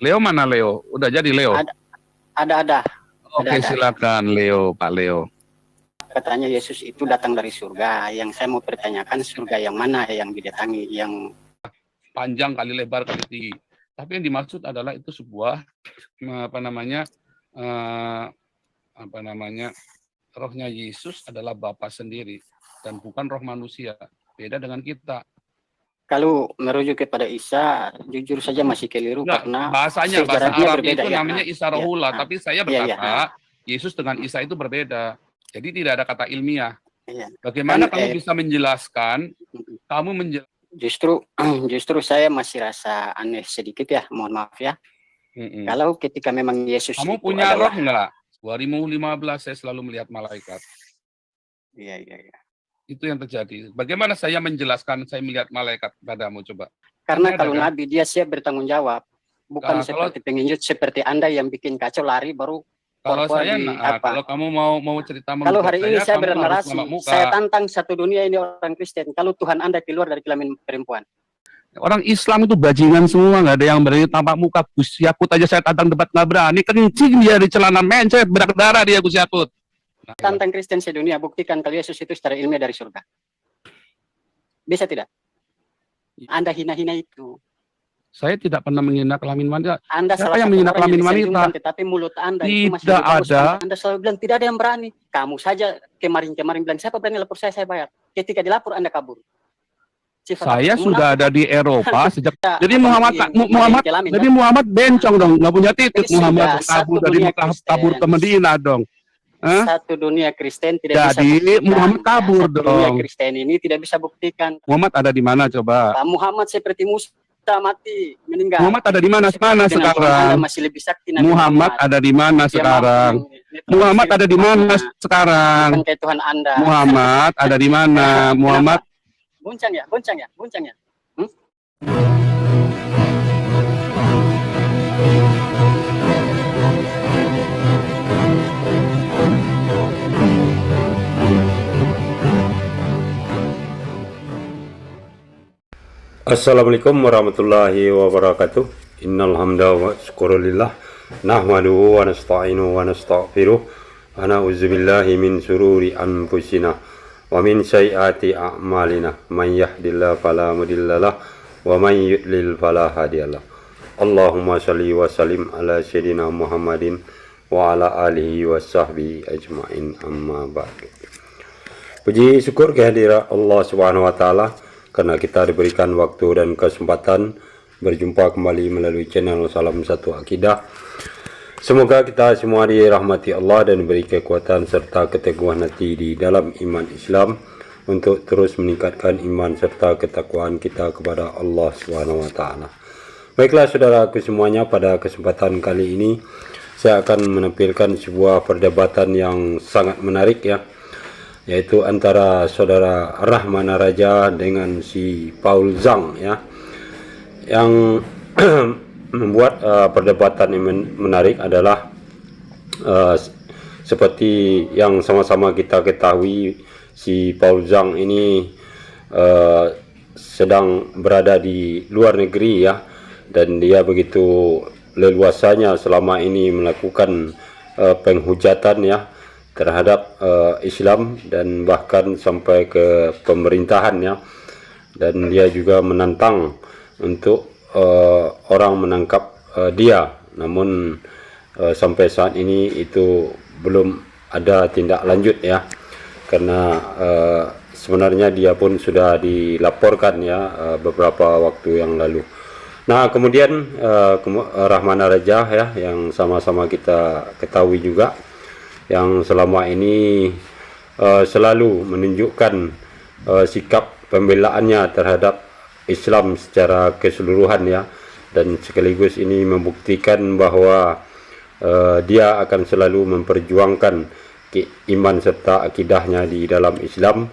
Leo mana Leo? Udah jadi Leo? Ada. Oke, silakan Leo, Pak Leo. Katanya Yesus itu datang dari surga. Yang saya mau pertanyakan, surga yang mana yang didatangi? Yang panjang kali lebar kali tinggi. Tapi yang dimaksud adalah itu sebuah rohnya Yesus adalah Bapa sendiri dan bukan roh manusia. Beda dengan kita. Kalau merujuk kepada Isa, jujur saja masih keliru karena bahasa Arabnya berbeda, itu namanya Isa Rohullah, tapi saya berkata Yesus dengan Isa itu berbeda. Jadi tidak ada kata ilmiah. Bagaimana kamu bisa menjelaskan? Justru saya masih rasa aneh sedikit ya, mohon maaf ya. Kalau ketika memang Yesus kamu itu punya adalah... roh enggak? 2015 saya selalu melihat malaikat. Iya. Itu yang terjadi. Bagaimana saya menjelaskan saya melihat malaikat padamu, coba? Karena kalau Nabi dia siap bertanggung jawab, bukan seperti penginjut seperti Anda yang bikin kacau lari baru. Kalau saya, kalau kamu mau cerita kalau hari ini saya bernarasi, saya tantang satu dunia ini orang Kristen. Kalau Tuhan Anda keluar dari kelamin perempuan, orang Islam itu bajingan semua, nggak ada yang berani tampak muka. Gus Yakut aja saya tantang debat nggak berani, kencing dia di celana mencet, berdarah dia Gus Yakut. Tantang Kristen sedunia, buktikan kalau Yesus itu secara ilmiah dari surga. Bisa tidak? Anda hina-hina itu. Saya tidak pernah menghina kelamin wanita. Anda siapa yang menghina kelamin wanita? Tetapi mulut Anda tidak itu masih ada. Anda selalu bilang tidak ada yang berani. Kamu saja kemarin bilang siapa berani lapor saya bayar. Ketika dilapor Anda kabur. Saya sudah ada di Eropa sejak. Jadi Muhammad bencong dong, nggak punya titik. Muhammad kabur dari Mekah, kabur ke Medina dong. Satu dunia Kristen tidak bisa buktikan. Muhammad kabur dong. Dunia Kristen ini tidak bisa buktikan. Muhammad ada di mana coba? Muhammad seperti Musa mati, meninggal. Muhammad ada di mana sekarang? Masih lebih sakti Muhammad ada di mana sekarang? Muhammad ada di mana sekarang? Bukan Tuhan Anda. Muhammad ada di mana? Muhammad Goncang ya. Assalamualaikum warahmatullahi wabarakatuh. Innal hamda wa syukurillah nahmaduhu wa nasta'inuhu wa nastaghfiruh wa na'udzu billahi min sururi anfusina wa min sayyiati a'malina may yahdihillahu fala mudhillalah wa may yudlil fala hadiyalah. Allahumma shalli wa sallim ala sayyidina Muhammadin wa ala alihi wa sahbihi ajmain, amma ba'du. Puji syukur kehadirat Allah Subhanahu wa taala karena kita diberikan waktu dan kesempatan berjumpa kembali melalui channel Salam Satu Akidah. Semoga kita semua dirahmati Allah dan diberi kekuatan serta keteguhan hati di dalam iman Islam untuk terus meningkatkan iman serta ketakwaan kita kepada Allah Subhanahu wa taala. Baiklah saudaraku semuanya, pada kesempatan kali ini saya akan menampilkan sebuah perdebatan yang sangat menarik ya, yaitu antara saudara Rahmana Raja dengan si Paul Zhang ya, yang membuat perdebatan yang menarik adalah seperti yang sama-sama kita ketahui, si Paul Zhang ini sedang berada di luar negeri ya, dan dia begitu leluasanya selama ini melakukan penghujatan ya terhadap Islam dan bahkan sampai ke pemerintahan ya, dan dia juga menantang untuk orang menangkap dia, namun sampai saat ini itu belum ada tindak lanjut ya, karena sebenarnya dia pun sudah dilaporkan ya beberapa waktu yang lalu. Nah kemudian Rahmana Raja ya, yang sama-sama kita ketahui juga, yang selama ini selalu menunjukkan sikap pembelaannya terhadap Islam secara keseluruhan ya, dan sekaligus ini membuktikan bahwa dia akan selalu memperjuangkan iman serta akidahnya di dalam Islam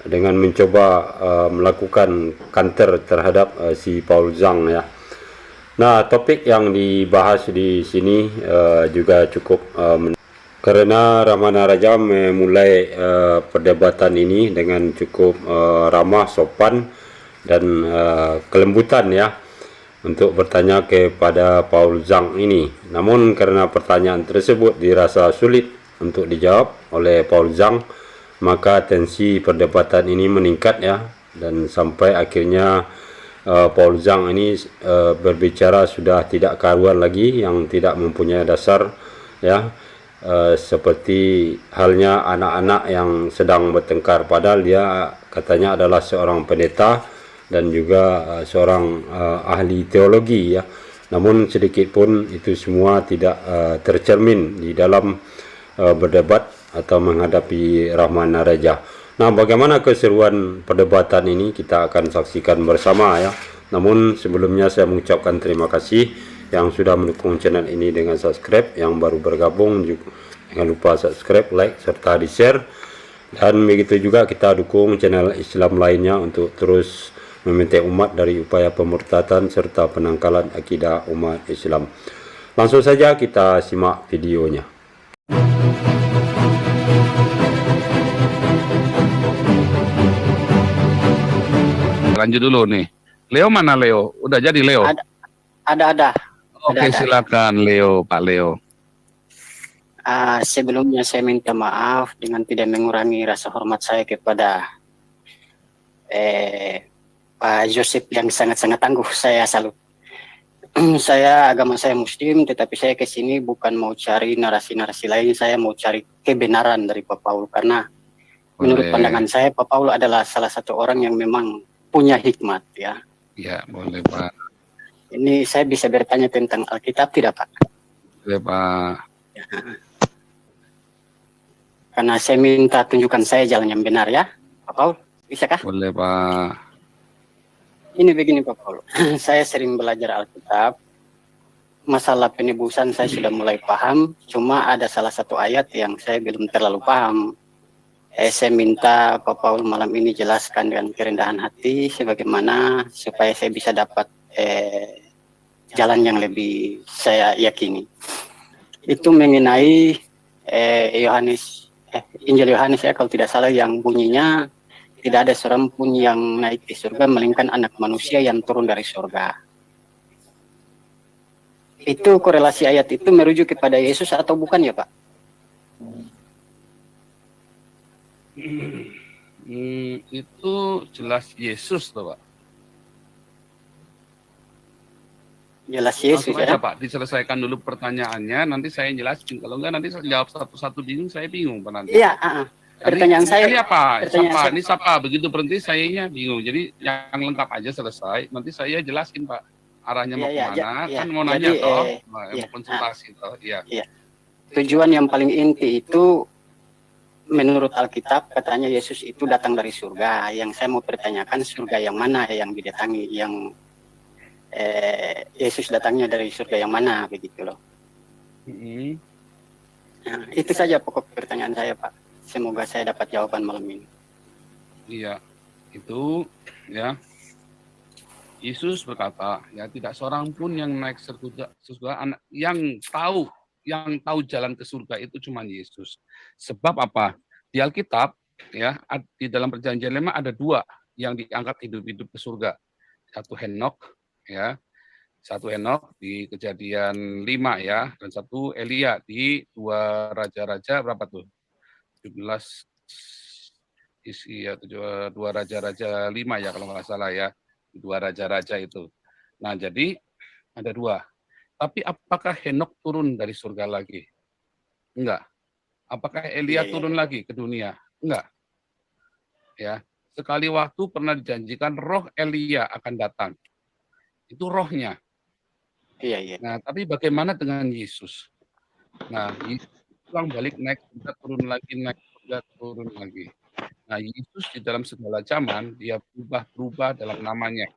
dengan mencoba melakukan counter terhadap si Paul Zhang ya. Nah topik yang dibahas di sini juga cukup karena Rahmana Raja memulai perdebatan ini dengan cukup ramah, sopan dan kelembutan ya, untuk bertanya kepada Paul Zhang ini. Namun karena pertanyaan tersebut dirasa sulit untuk dijawab oleh Paul Zhang, maka tensi perdebatan ini meningkat ya, dan sampai akhirnya Paul Zhang ini berbicara sudah tidak karuan lagi, yang tidak mempunyai dasar ya, seperti halnya anak-anak yang sedang bertengkar, padahal dia katanya adalah seorang pendeta dan juga seorang ahli teologi ya. Namun sedikit pun itu semua tidak tercermin di dalam berdebat atau menghadapi Rahman Nareja. Nah, bagaimana keseruan perdebatan ini kita akan saksikan bersama ya. Namun sebelumnya saya mengucapkan terima kasih yang sudah mendukung channel ini dengan subscribe, yang baru bergabung juga jangan lupa subscribe, like, serta di-share. Dan begitu juga kita dukung channel Islam lainnya untuk terus meminta umat dari upaya pemurtadan serta penangkalan akidah umat Islam. Langsung saja kita simak videonya. Lanjut dulu nih. Leo mana Leo? Udah jadi Leo? Ada. Oke, silakan Leo, Pak Leo. Sebelumnya saya minta maaf dengan tidak mengurangi rasa hormat saya kepada Pak Joseph yang sangat-sangat tangguh. Saya salut. Agama saya Muslim, tetapi saya ke sini bukan mau cari narasi-narasi lain. Saya mau cari kebenaran dari Pak Paul, karena menurut pandangan saya Pak Paul adalah salah satu orang yang memang punya hikmat ya. Ya, boleh Pak. Ini saya bisa bertanya tentang Alkitab tidak Pak? Boleh Pak. Ya. Karena saya minta tunjukkan saya jalan yang benar ya, Pak Paul. Bisakah? Boleh Pak. Ini begini Pak Paul. Saya sering belajar Alkitab. Masalah penebusan saya sudah mulai paham. Cuma ada salah satu ayat yang saya belum terlalu paham. Saya minta Pak Paul malam ini jelaskan dengan kerendahan hati sebagaimana supaya saya bisa dapat jalan yang lebih saya yakini. Itu mengenai Injil Yohanes ya, kalau tidak salah, yang bunyinya tidak ada seorang pun yang naik di surga melainkan anak manusia yang turun dari surga. Itu korelasi ayat itu merujuk kepada Yesus atau bukan ya Pak? Itu jelas Yesus loh Pak. Jelas Yesus langsung aja ya Pak, diselesaikan dulu pertanyaannya, nanti saya jelasin. Kalau enggak nanti saya jawab satu-satu bingung, saya bingung Pak nanti. Iya. Pertanyaan saya apa? Ini siapa? Begitu berhenti sayanya bingung. Jadi yang lengkap aja selesai. Nanti saya jelasin Pak arahnya mau kemana. Kan mau nanya toh, mau konsultasi toh. Iya. Tujuan yang paling inti itu menurut Alkitab katanya Yesus itu datang dari surga. Yang saya mau pertanyakan, surga yang mana yang didatangi? Yang Yesus datangnya dari surga yang mana, begitu loh. Nah, itu saja pokok pertanyaan saya Pak. Semoga saya dapat jawaban malam ini. Iya, itu ya. Yesus berkata, ya tidak seorang pun yang naik surga yang tahu jalan ke surga itu cuma Yesus. Sebab apa? Di Alkitab ya, di dalam perjanjian lama ada dua yang diangkat hidup-hidup ke surga. Satu Henok ya. Satu Henok di Kejadian 5 ya, dan satu Elia di 2 Raja-Raja berapa tuh? 17 isi ya, 2 Raja-Raja 5 ya kalau nggak salah ya. 2 Raja-Raja itu. Nah, jadi ada dua. Tapi apakah Henok turun dari surga lagi? Enggak. Apakah Elia turun lagi ke dunia? Enggak. Ya, sekali waktu pernah dijanjikan roh Elia akan datang. Itu rohnya. Iya. Nah, tapi bagaimana dengan Yesus? Nah, Yesus pulang balik, naik surga, turun lagi, naik surga, turun lagi. Nah, Yesus di dalam segala zaman dia berubah dalam namanya,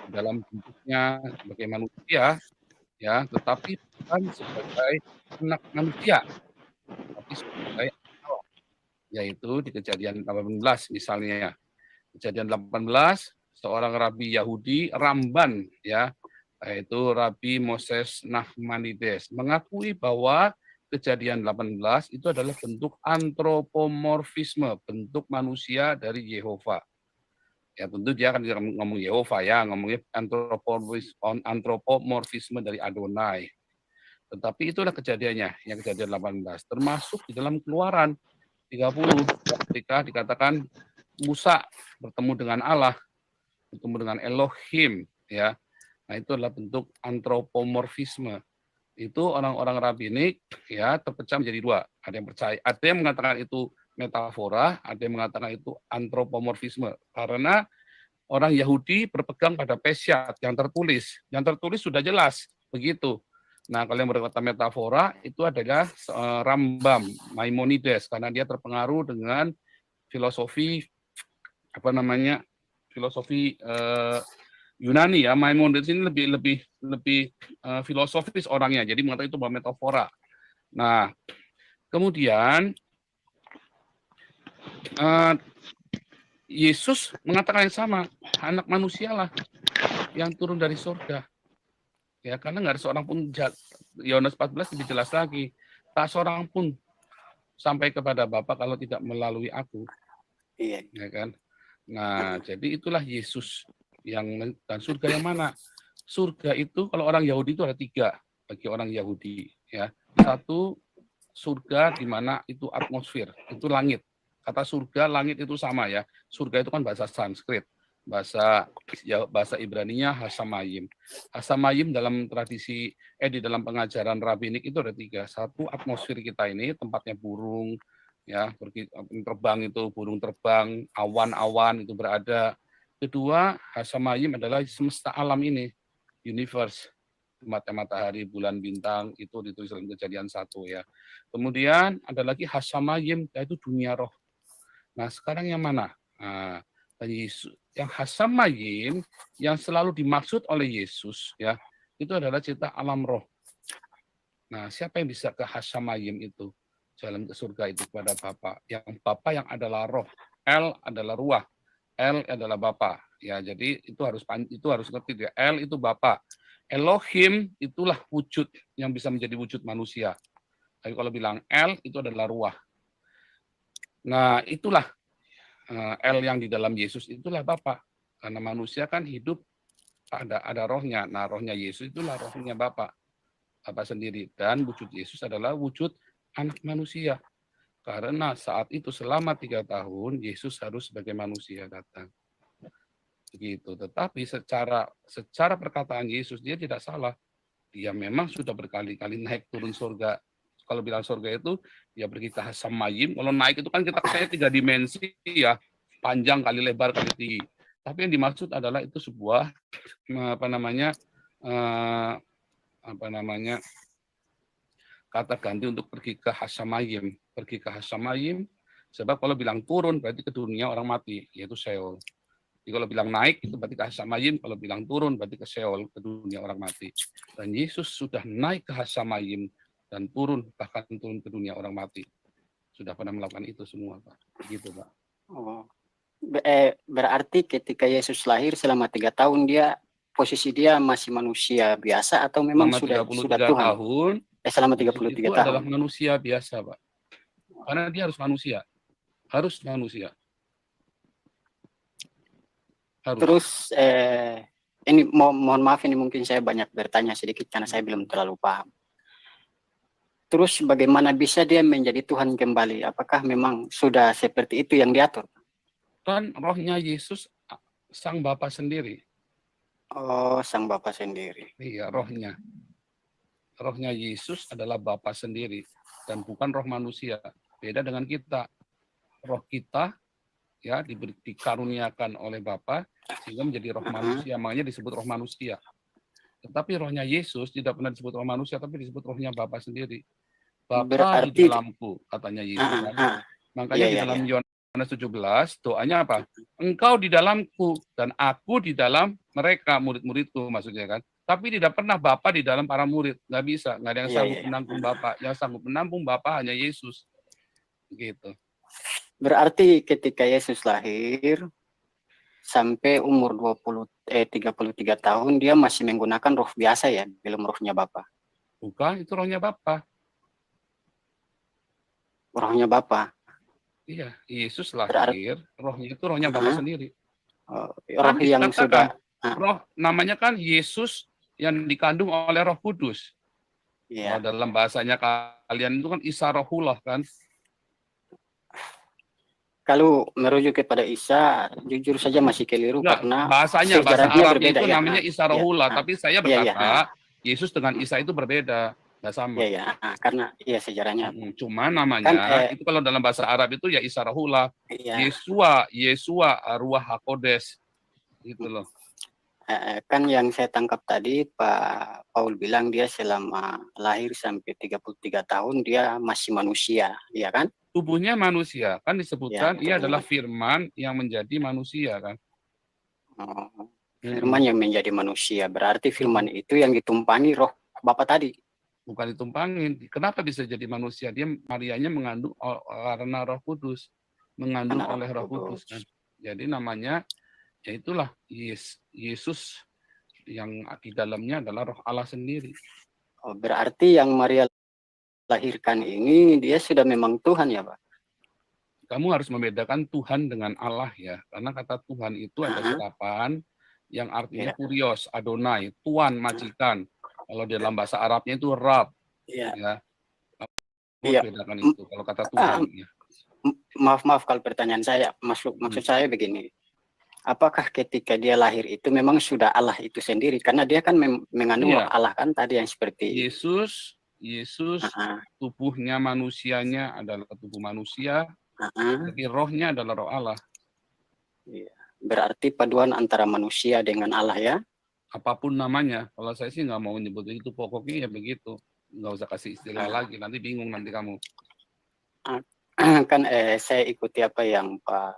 dalam bentuknya sebagai manusia, ya, tetapi bukan sebagai anak manusia, tapi sebagai Allah. Yaitu di Kejadian 18 misalnya. Kejadian 18, seorang rabi Yahudi, Ramban, ya, yaitu Rabi Moses Nachmanides, mengakui bahwa Kejadian 18 itu adalah bentuk antropomorfisme, bentuk manusia dari Yehova. Ya tentu dia akan ngomong Yehova ya, ngomongnya antropomorfisme dari Adonai. Tetapi itulah kejadiannya, yang kejadian 18. Termasuk di dalam Keluaran 30, ketika dikatakan Musa bertemu dengan Allah, bertemu dengan Elohim, ya. Nah, itu adalah bentuk antropomorfisme. Itu orang-orang rabbinik ya terpecah menjadi dua. Ada yang percaya, ada yang mengatakan itu metafora, ada yang mengatakan itu antropomorfisme. Karena orang Yahudi berpegang pada Peshat yang tertulis. Yang tertulis sudah jelas begitu. Nah, kalau yang berkata metafora itu adalah Rambam, Maimonides, karena dia terpengaruh dengan filosofi filosofi Yunani ya. Maimonides ini lebih filosofis orangnya, jadi mengatakan itu bahwa metafora. Nah, kemudian Yesus mengatakan yang sama, anak manusia lah yang turun dari surga. Ya, karena nggak ada seorang pun, Yohanes 14 lebih jelas lagi, tak seorang pun sampai kepada Bapa kalau tidak melalui aku. Iya. Ya kan? Nah, jadi itulah Yesus yang, dan surga yang mana? Surga itu kalau orang Yahudi itu ada 3 bagi orang Yahudi. Ya, 1 surga di mana itu atmosfer, itu langit. Kata surga, langit itu sama ya. Surga itu kan bahasa Sanskrit. Bahasa Ibraninya Hasamayim. Hasamayim dalam tradisi di dalam pengajaran rabbinik itu ada 3. 1 atmosfer kita ini, tempatnya burung ya, terbang itu, burung terbang, awan-awan itu berada. Kedua, Hasamayim adalah semesta alam ini, universe, matahari, bulan, bintang, itu ditulis dalam Kejadian 1 ya. Kemudian ada lagi Hasamayim, yaitu dunia roh. Nah, sekarang yang mana? Nah, yang Hasamayim yang selalu dimaksud oleh Yesus ya, itu adalah cerita alam roh. Nah, siapa yang bisa ke Hasamayim itu? Jalan ke surga itu kepada Bapa. Yang Bapa yang adalah roh. El adalah ruah. El adalah Bapa. Ya, jadi itu harus ngerti ya. El itu Bapa. Elohim itulah wujud yang bisa menjadi wujud manusia. Tapi kalau bilang El itu adalah ruah. Nah, itulah El yang di dalam Yesus itulah Bapa. Karena manusia kan hidup ada rohnya. Nah, rohnya Yesus itulah rohnya Bapa. Bapa sendiri. Dan wujud Yesus adalah wujud anak manusia. Karena saat itu selama 3 tahun Yesus harus sebagai manusia datang. Begitu. Tetapi secara perkataan Yesus dia tidak salah. Dia memang sudah berkali-kali naik turun surga. Kalau bilang surga itu dia pergi ke Hasamayim. Kalau naik itu kan kita kayaknya 3 dimensi ya, panjang kali lebar kali tinggi. Tapi yang dimaksud adalah itu sebuah kata ganti untuk pergi ke Hasamayim. Pergi ke Hasamayim, sebab kalau bilang turun berarti ke dunia orang mati, yaitu Sheol. Jadi kalau bilang naik itu berarti ke Hasamayim, kalau bilang turun berarti ke Sheol, ke dunia orang mati. Dan Yesus sudah naik ke Hasamayim dan turun, bahkan turun ke dunia orang mati. Sudah pernah melakukan itu semua, Pak. Begitu, Pak. Oh. Berarti ketika Yesus lahir selama 3 tahun posisi dia masih manusia biasa atau memang selama sudah Tuhan? Tahun, selama 33 itu tahun. adalah manusia biasa, Pak. Karena dia harus manusia. Harus manusia. Harus. Terus ini mohon maaf ini mungkin saya banyak bertanya sedikit karena saya belum terlalu paham. Terus bagaimana bisa dia menjadi Tuhan kembali? Apakah memang sudah seperti itu yang diatur? Kan rohnya Yesus sang Bapa sendiri. Oh, sang Bapa sendiri. Iya, rohnya. Rohnya Yesus adalah Bapa sendiri dan bukan roh manusia. Beda dengan kita. Roh kita ya dikaruniakan oleh Bapa sehingga menjadi roh manusia, makanya disebut roh manusia. Tetapi rohnya Yesus tidak pernah disebut roh manusia, tapi disebut rohnya Bapa sendiri. Bapa di dalamku, katanya Yesus. Makanya di dalam Yohanes 17, doanya apa? Engkau di dalamku dan aku di dalam mereka, murid-muridku maksudnya kan. Tapi tidak pernah Bapa di dalam para murid. Nggak bisa, nggak ada yang sanggup menampung Bapa. Yang sanggup menampung Bapa hanya Yesus. Begitu. Berarti ketika Yesus lahir sampai umur 33 tahun dia masih menggunakan roh biasa ya, belum rohnya Bapa. Bukan, itu rohnya Bapa. Rohnya Bapa. Iya, Yesus lahir, rohnya itu rohnya Bapa sendiri. roh Kan yang sudah dikatakan roh namanya kan Yesus yang dikandung oleh Roh Kudus. ya. Kalau dalam bahasanya kalian itu kan Isa Rohullah kan. Kalau merujuk kepada Isa, jujur saja masih keliru Enggak, karena bahasa sejarahnya Arabnya berbeda itu ya. namanya Isa Ya, Rohullah, tapi saya ya, ya, berkata Yesus dengan Isa itu berbeda, nggak sama. ya, ya, karena ya sejarahnya Cuma kan namanya itu kalau dalam bahasa Arab itu ya Isa Rohullah, ya, Yesua Ruah HaKodes, gitu loh. kan yang saya tangkap tadi Pak Paul bilang dia selama lahir sampai 33 tahun dia masih manusia, ya kan? Tubuhnya manusia, kan Ya, disebutkan ia betul. adalah firman yang menjadi manusia kan. Firman yang menjadi manusia, berarti firman itu yang ditumpangi roh Bapa tadi. Bukan ditumpangin. Kenapa bisa jadi manusia? Dia Marianya mengandung karena Roh Kudus, mengandung Karena oleh Roh Kudus kan. Jadi namanya ya itulah Yesus yang di dalamnya adalah Roh Allah sendiri. Berarti yang Maria lahirkan ini dia sudah memang Tuhan ya, Pak? Kamu harus membedakan Tuhan dengan Allah ya, karena kata Tuhan itu ada serapan yang artinya kurios, Adonai, Tuan, majikan. Kalau di dalam bahasa Arabnya itu Rab. Ya. Kamu bedakan itu kalau kata Tuhan ya. Maaf kalau pertanyaan saya, maksud saya begini. Apakah ketika dia lahir itu memang sudah Allah itu sendiri? Karena dia kan mengandung Allah kan tadi yang seperti Yesus tubuhnya manusianya adalah tubuh manusia, tapi rohnya adalah roh Allah. Berarti paduan antara manusia dengan Allah ya? Apapun namanya, kalau saya sih nggak mau menyebut itu, pokoknya ya begitu. Nggak usah kasih istilah lagi, nanti bingung nanti kamu. Kan saya ikuti apa yang Pak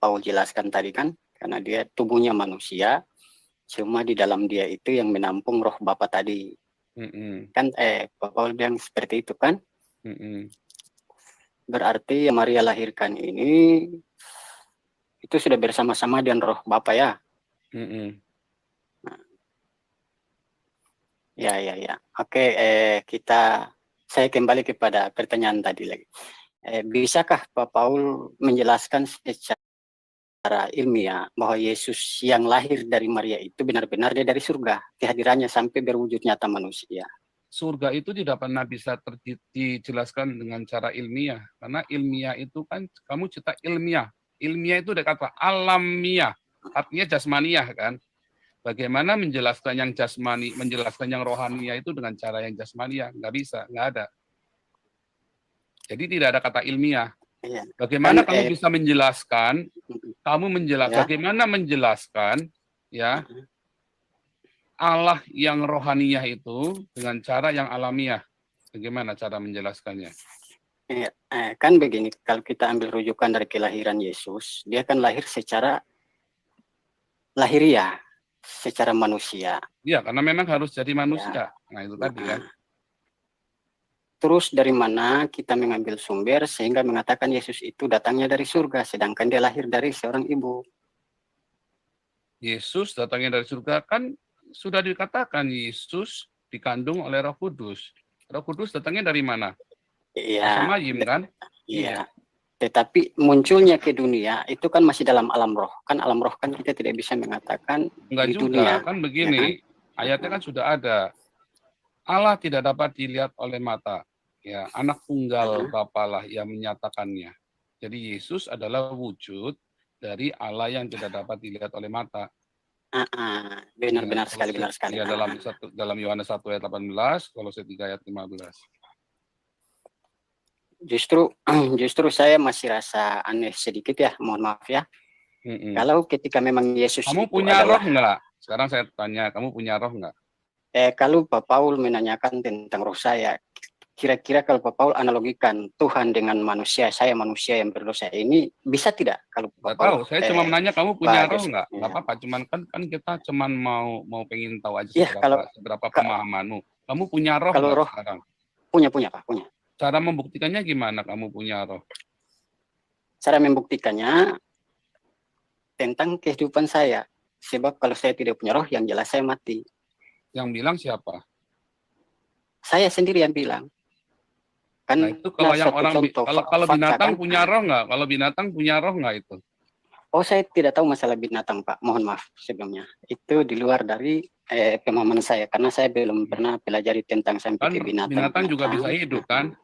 Paul jelaskan tadi kan, karena dia tubuhnya manusia, cuma di dalam dia itu yang menampung roh Bapa tadi. Kan Pak Paul bilang seperti itu kan? Berarti yang Maria lahirkan ini itu sudah bersama-sama dengan roh Bapa ya? Ya. Oke, saya kembali kepada pertanyaan tadi lagi. Bisakah Pak Paul menjelaskan secara ilmiah bahwa Yesus yang lahir dari Maria itu benar-benar dia dari surga, kehadirannya sampai berwujud nyata manusia? Surga itu tidak pernah bisa dijelaskan dengan cara ilmiah, karena ilmiah itu kan kamu cerita ilmiah. Ilmiah itu ada kata alamiah, artinya jasmaniah kan. Bagaimana menjelaskan yang jasmani, menjelaskan yang rohaniah itu dengan cara yang jasmaniah? Nggak bisa, nggak ada. Jadi tidak ada kata ilmiah. Bagaimana kamu bisa menjelaskan? Bagaimana menjelaskan ya Allah yang rohaniah itu dengan cara yang alamiah? Bagaimana cara menjelaskannya? Kan begini, kalau kita ambil rujukan dari kelahiran Yesus, dia kan lahir secara lahiriah, secara manusia. Iya, karena memang harus jadi manusia. Nah itu tadi kan. Terus dari mana kita mengambil sumber sehingga mengatakan Yesus itu datangnya dari surga, sedangkan dia lahir dari seorang ibu? Yesus datangnya dari surga kan sudah dikatakan Yesus dikandung oleh Roh Kudus. Roh Kudus datangnya dari mana? Iya. Samayim kan? Iya. Tetapi munculnya ke dunia itu kan masih dalam alam roh. Kan alam roh kan kita tidak bisa mengatakan enggak di juga, dunia. Kan begini, ayatnya kan sudah ada. Allah tidak dapat dilihat oleh mata. Ya, anak tunggal Bapalah yang menyatakannya. Jadi Yesus adalah wujud dari Allah yang tidak dapat dilihat oleh mata. Benar sekali. Ya, dalam Yohanes 1 ayat 18, Kolose 3 ayat 15. Justru saya masih rasa aneh sedikit ya, mohon maaf ya. Kalau ketika memang Yesus kamu itu punya adalah, roh nggak? Sekarang saya tanya, kamu punya roh nggak? Kalau Pak Paul menanyakan tentang roh saya, kira-kira kalau Pak Paul analogikan Tuhan dengan manusia, saya manusia yang berdosa ini, bisa tidak? Kalau Pak Paul, tahu, saya cuma menanya kamu punya roh nggak? Ya. Nggak apa-apa, cuman kan kita cuman mau pengen tahu aja seberapa pemahamanmu. Kamu punya roh kalau nggak roh, sekarang? Punya Pak, punya. Cara membuktikannya gimana kamu punya roh? Cara membuktikannya tentang kehidupan saya. Sebab kalau saya tidak punya roh, yang jelas saya mati. Yang bilang siapa? Saya sendiri yang bilang. Kan nah itu kalau yang orang kalau binatang kan punya roh nggak? Kalau binatang punya roh nggak itu? Oh, saya tidak tahu masalah binatang, Pak. Mohon maaf sebelumnya. Itu di luar dari pemahaman saya, karena saya belum pernah pelajari tentang sampai Kan ke binatang. binatang juga bisa hidup kan?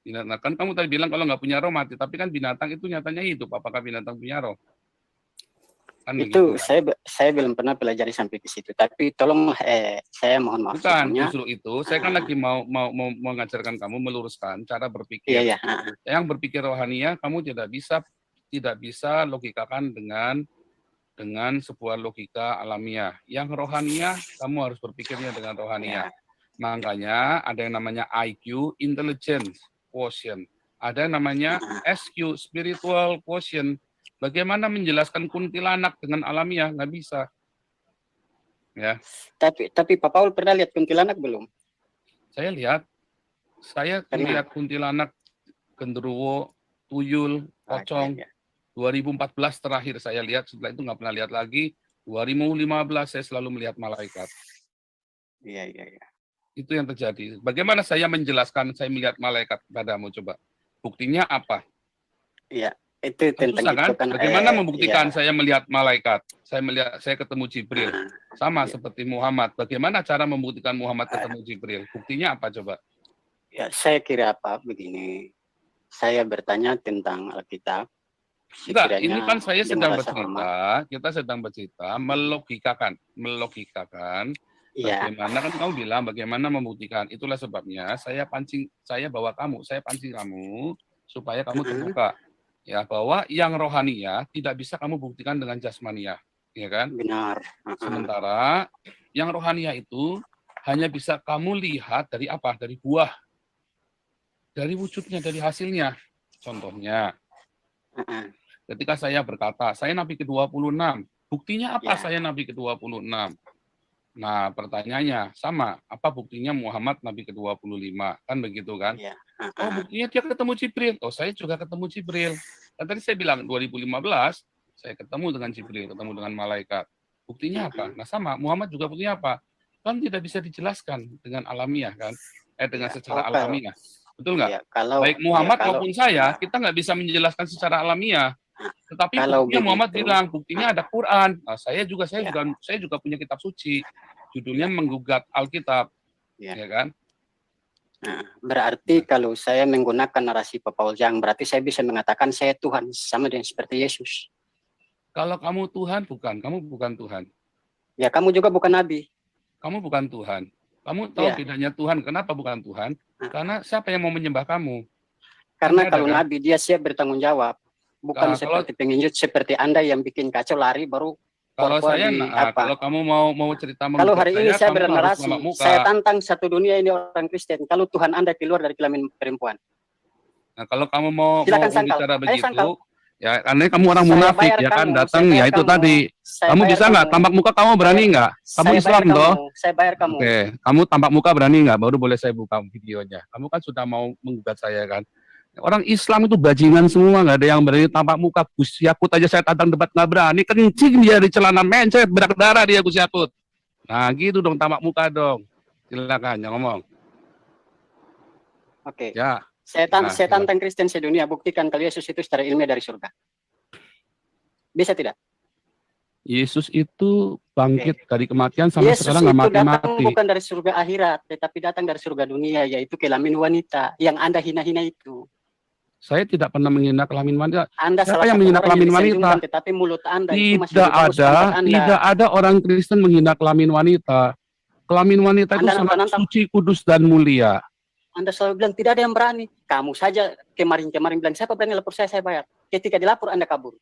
Binatang kan kamu tadi bilang kalau nggak punya roh mati, tapi kan binatang itu nyatanya hidup. Apakah binatang punya roh? Kan Itu begitu, kan? saya belum pernah pelajari sampai ke situ. Tapi tolong saya mohon maaf Bukan, sebelumnya. justru itu saya kan lagi mau mengajarkan kamu meluruskan cara Iya, berpikir. iya. Yang berpikir rohania kamu tidak bisa logikakan dengan sebuah logika alamiah. Yang rohania kamu harus berpikirnya dengan rohania. Makanya ada yang namanya IQ, intelligence quotient. Ada yang namanya SQ, spiritual quotient. Bagaimana menjelaskan kuntilanak dengan alamiah? Nggak bisa. Ya. Tapi Pak Paul pernah lihat kuntilanak belum? Saya lihat kuntilanak, genderuwo, tuyul, pocong. 2014 terakhir saya lihat, setelah itu nggak pernah lihat lagi. 2015 saya selalu melihat malaikat. Iya. Itu yang terjadi. Bagaimana saya menjelaskan saya melihat malaikat kepadamu, coba? Buktinya apa? Iya, itu tentang Susah, itu kan? Bagaimana membuktikan saya melihat malaikat? Saya ketemu Jibril. Sama seperti Muhammad. Bagaimana cara membuktikan Muhammad ketemu Jibril? Buktinya apa coba? Ya, saya kira begini. Saya bertanya tentang Alkitab. Enggak, ini kan saya sedang bercerita, kita sedang bercerita melogikakan. Bagaimana kan kamu bilang bagaimana membuktikan? Itulah sebabnya saya pancing kamu supaya kamu terbuka. Ya, bahwa yang rohania tidak bisa kamu buktikan dengan jasmania, ya kan? Benar. Sementara yang rohania itu hanya bisa kamu lihat dari apa? Dari buah. Dari wujudnya, dari hasilnya. Contohnya, ketika saya berkata, saya Nabi ke-26. Buktinya apa saya Nabi ke-26? Nah, pertanyaannya sama. Apa buktinya Muhammad Nabi ke-25? Kan begitu kan? Oh, buktinya dia ketemu Jibril. Oh, saya juga ketemu Jibril. Dan tadi saya bilang 2015, saya ketemu dengan Jibril, ketemu dengan malaikat. Buktinya apa? Nah, sama. Muhammad juga buktinya apa? Kan tidak bisa dijelaskan dengan alamiah kan? Dengan secara alamiah. Betul nggak? Baik Muhammad maupun saya, kita nggak bisa menjelaskan secara alamiah. Tetapi buktinya Muhammad bilang, buktinya ada Quran. Nah, saya juga punya kitab suci. Judulnya Menggugat Alkitab. Ya kan? Nah, berarti kalau saya menggunakan narasi Pak Paul Jang, berarti saya bisa mengatakan saya Tuhan sama dengan seperti Yesus. Kalau kamu Tuhan, kamu bukan Tuhan. Ya, kamu juga bukan Nabi. Kamu bukan Tuhan. Kamu tahu bedanya Tuhan. Kenapa bukan Tuhan? Karena siapa yang mau menyembah kamu? Karena kalau Nabi dia siap bertanggung jawab. Bukan seperti penginjut seperti Anda yang bikin kacau lari baru. Kalau saya, kalau kamu mau cerita kalau hari ini saya bernarasi, saya tantang satu dunia ini orang Kristen. Kalau Tuhan Anda keluar dari kelamin perempuan. Nah, kalau kamu mau bicara begitu, ya karena kamu orang saya munafik, ya kan, datang ya itu tadi. Kamu bisa nggak? Tampak muka kamu berani nggak? Kamu Islam toh? Saya bayar kamu. Oke, kamu tampak muka berani nggak? Baru boleh saya buka videonya. Kamu kan sudah mau menggugat saya kan? Orang Islam itu bajingan semua, nggak ada yang berani tampak muka. Gus Yakut aja saya tantang debat nggak berani, kencing dia di celana mencet, berdarah dia Gus Yakut. Nah gitu dong, tampak muka dong. Silakan, yang ngomong. Oke. Ya. Saya tantang Kristen sedunia, buktikan kalau Yesus itu secara ilmiah dari surga. Bisa tidak? Yesus itu bangkit dari kematian sampai Yesus sekarang nggak mati-mati. Yesus itu datang bukan dari surga akhirat, tetapi datang dari surga dunia, yaitu kelamin wanita yang Anda hina-hina itu. Saya tidak pernah menghina kelamin wanita. Anda siapa yang menghina kelamin wanita? Tetapi mulut Anda tidak ada orang Kristen menghina kelamin wanita. Kelamin wanita itu sangat suci, kudus dan mulia. Anda selalu bilang tidak ada yang berani. Kamu saja kemarin bilang siapa berani lapor saya bayar. Ketika dilapor Anda kabur.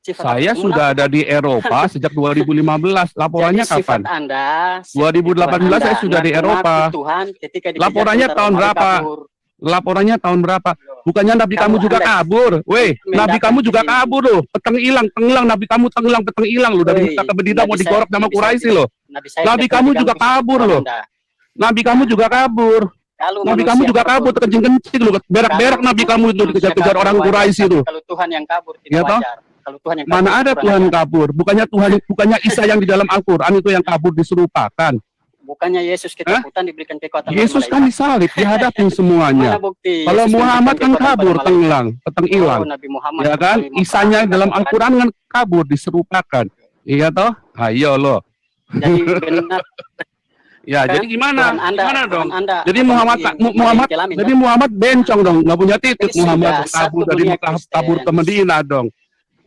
Saya sudah ada di Eropa sejak 2015. Laporannya jadi, kapan? Anda, 2018 saya sudah di Eropa. Tuhan, laporannya tahun berapa? Laporannya tahun berapa? Bukannya nabi kamu juga kabur? Weh, nabi kamu juga kabur loh. Peteng hilang, nabi kamu tenggelam, peteng hilang loh. Dari Mekah ke Medina mau digorok sama Quraisy loh. Nabi kamu juga kabur loh. Nabi kamu juga kabur. Nabi kamu juga kabur, terkencing-kencing loh. Berak-berak nabi kamu itu dikejar-kejar orang Quraisy itu. Kalau Tuhan yang kabur tidak wajar. Kalau Tuhan yang kabur, mana ada Tuhan kabur? Bukannya Isa yang di dalam Al-Quran itu yang kabur diserupakan. Bukannya Yesus ketakutan diberikan kekuatan pada Yesus kan malaikat. disalib, dihadapin Mana semuanya. bukti? Kalau Yesus Muhammad memberikan kan kekuatan pada kabur, malaikat? tenggelam, peteng hilang. Oh, Nabi Muhammad Ya kan? berkali Isanya perang, dalam bukan? Al-Quran kan kabur, diserupakan. Iya toh? Ayo lo. Jadi benar Ya, kan? jadi gimana? Gimana dong? Jadi apa Muhammad, yang Muhammad, kelamin, jadi kan? Muhammad bencong dong, nggak punya titik. Jadi Muhammad sudah kabur satu dari dunia Mekah, Kristen. kabur ke Madinah dong.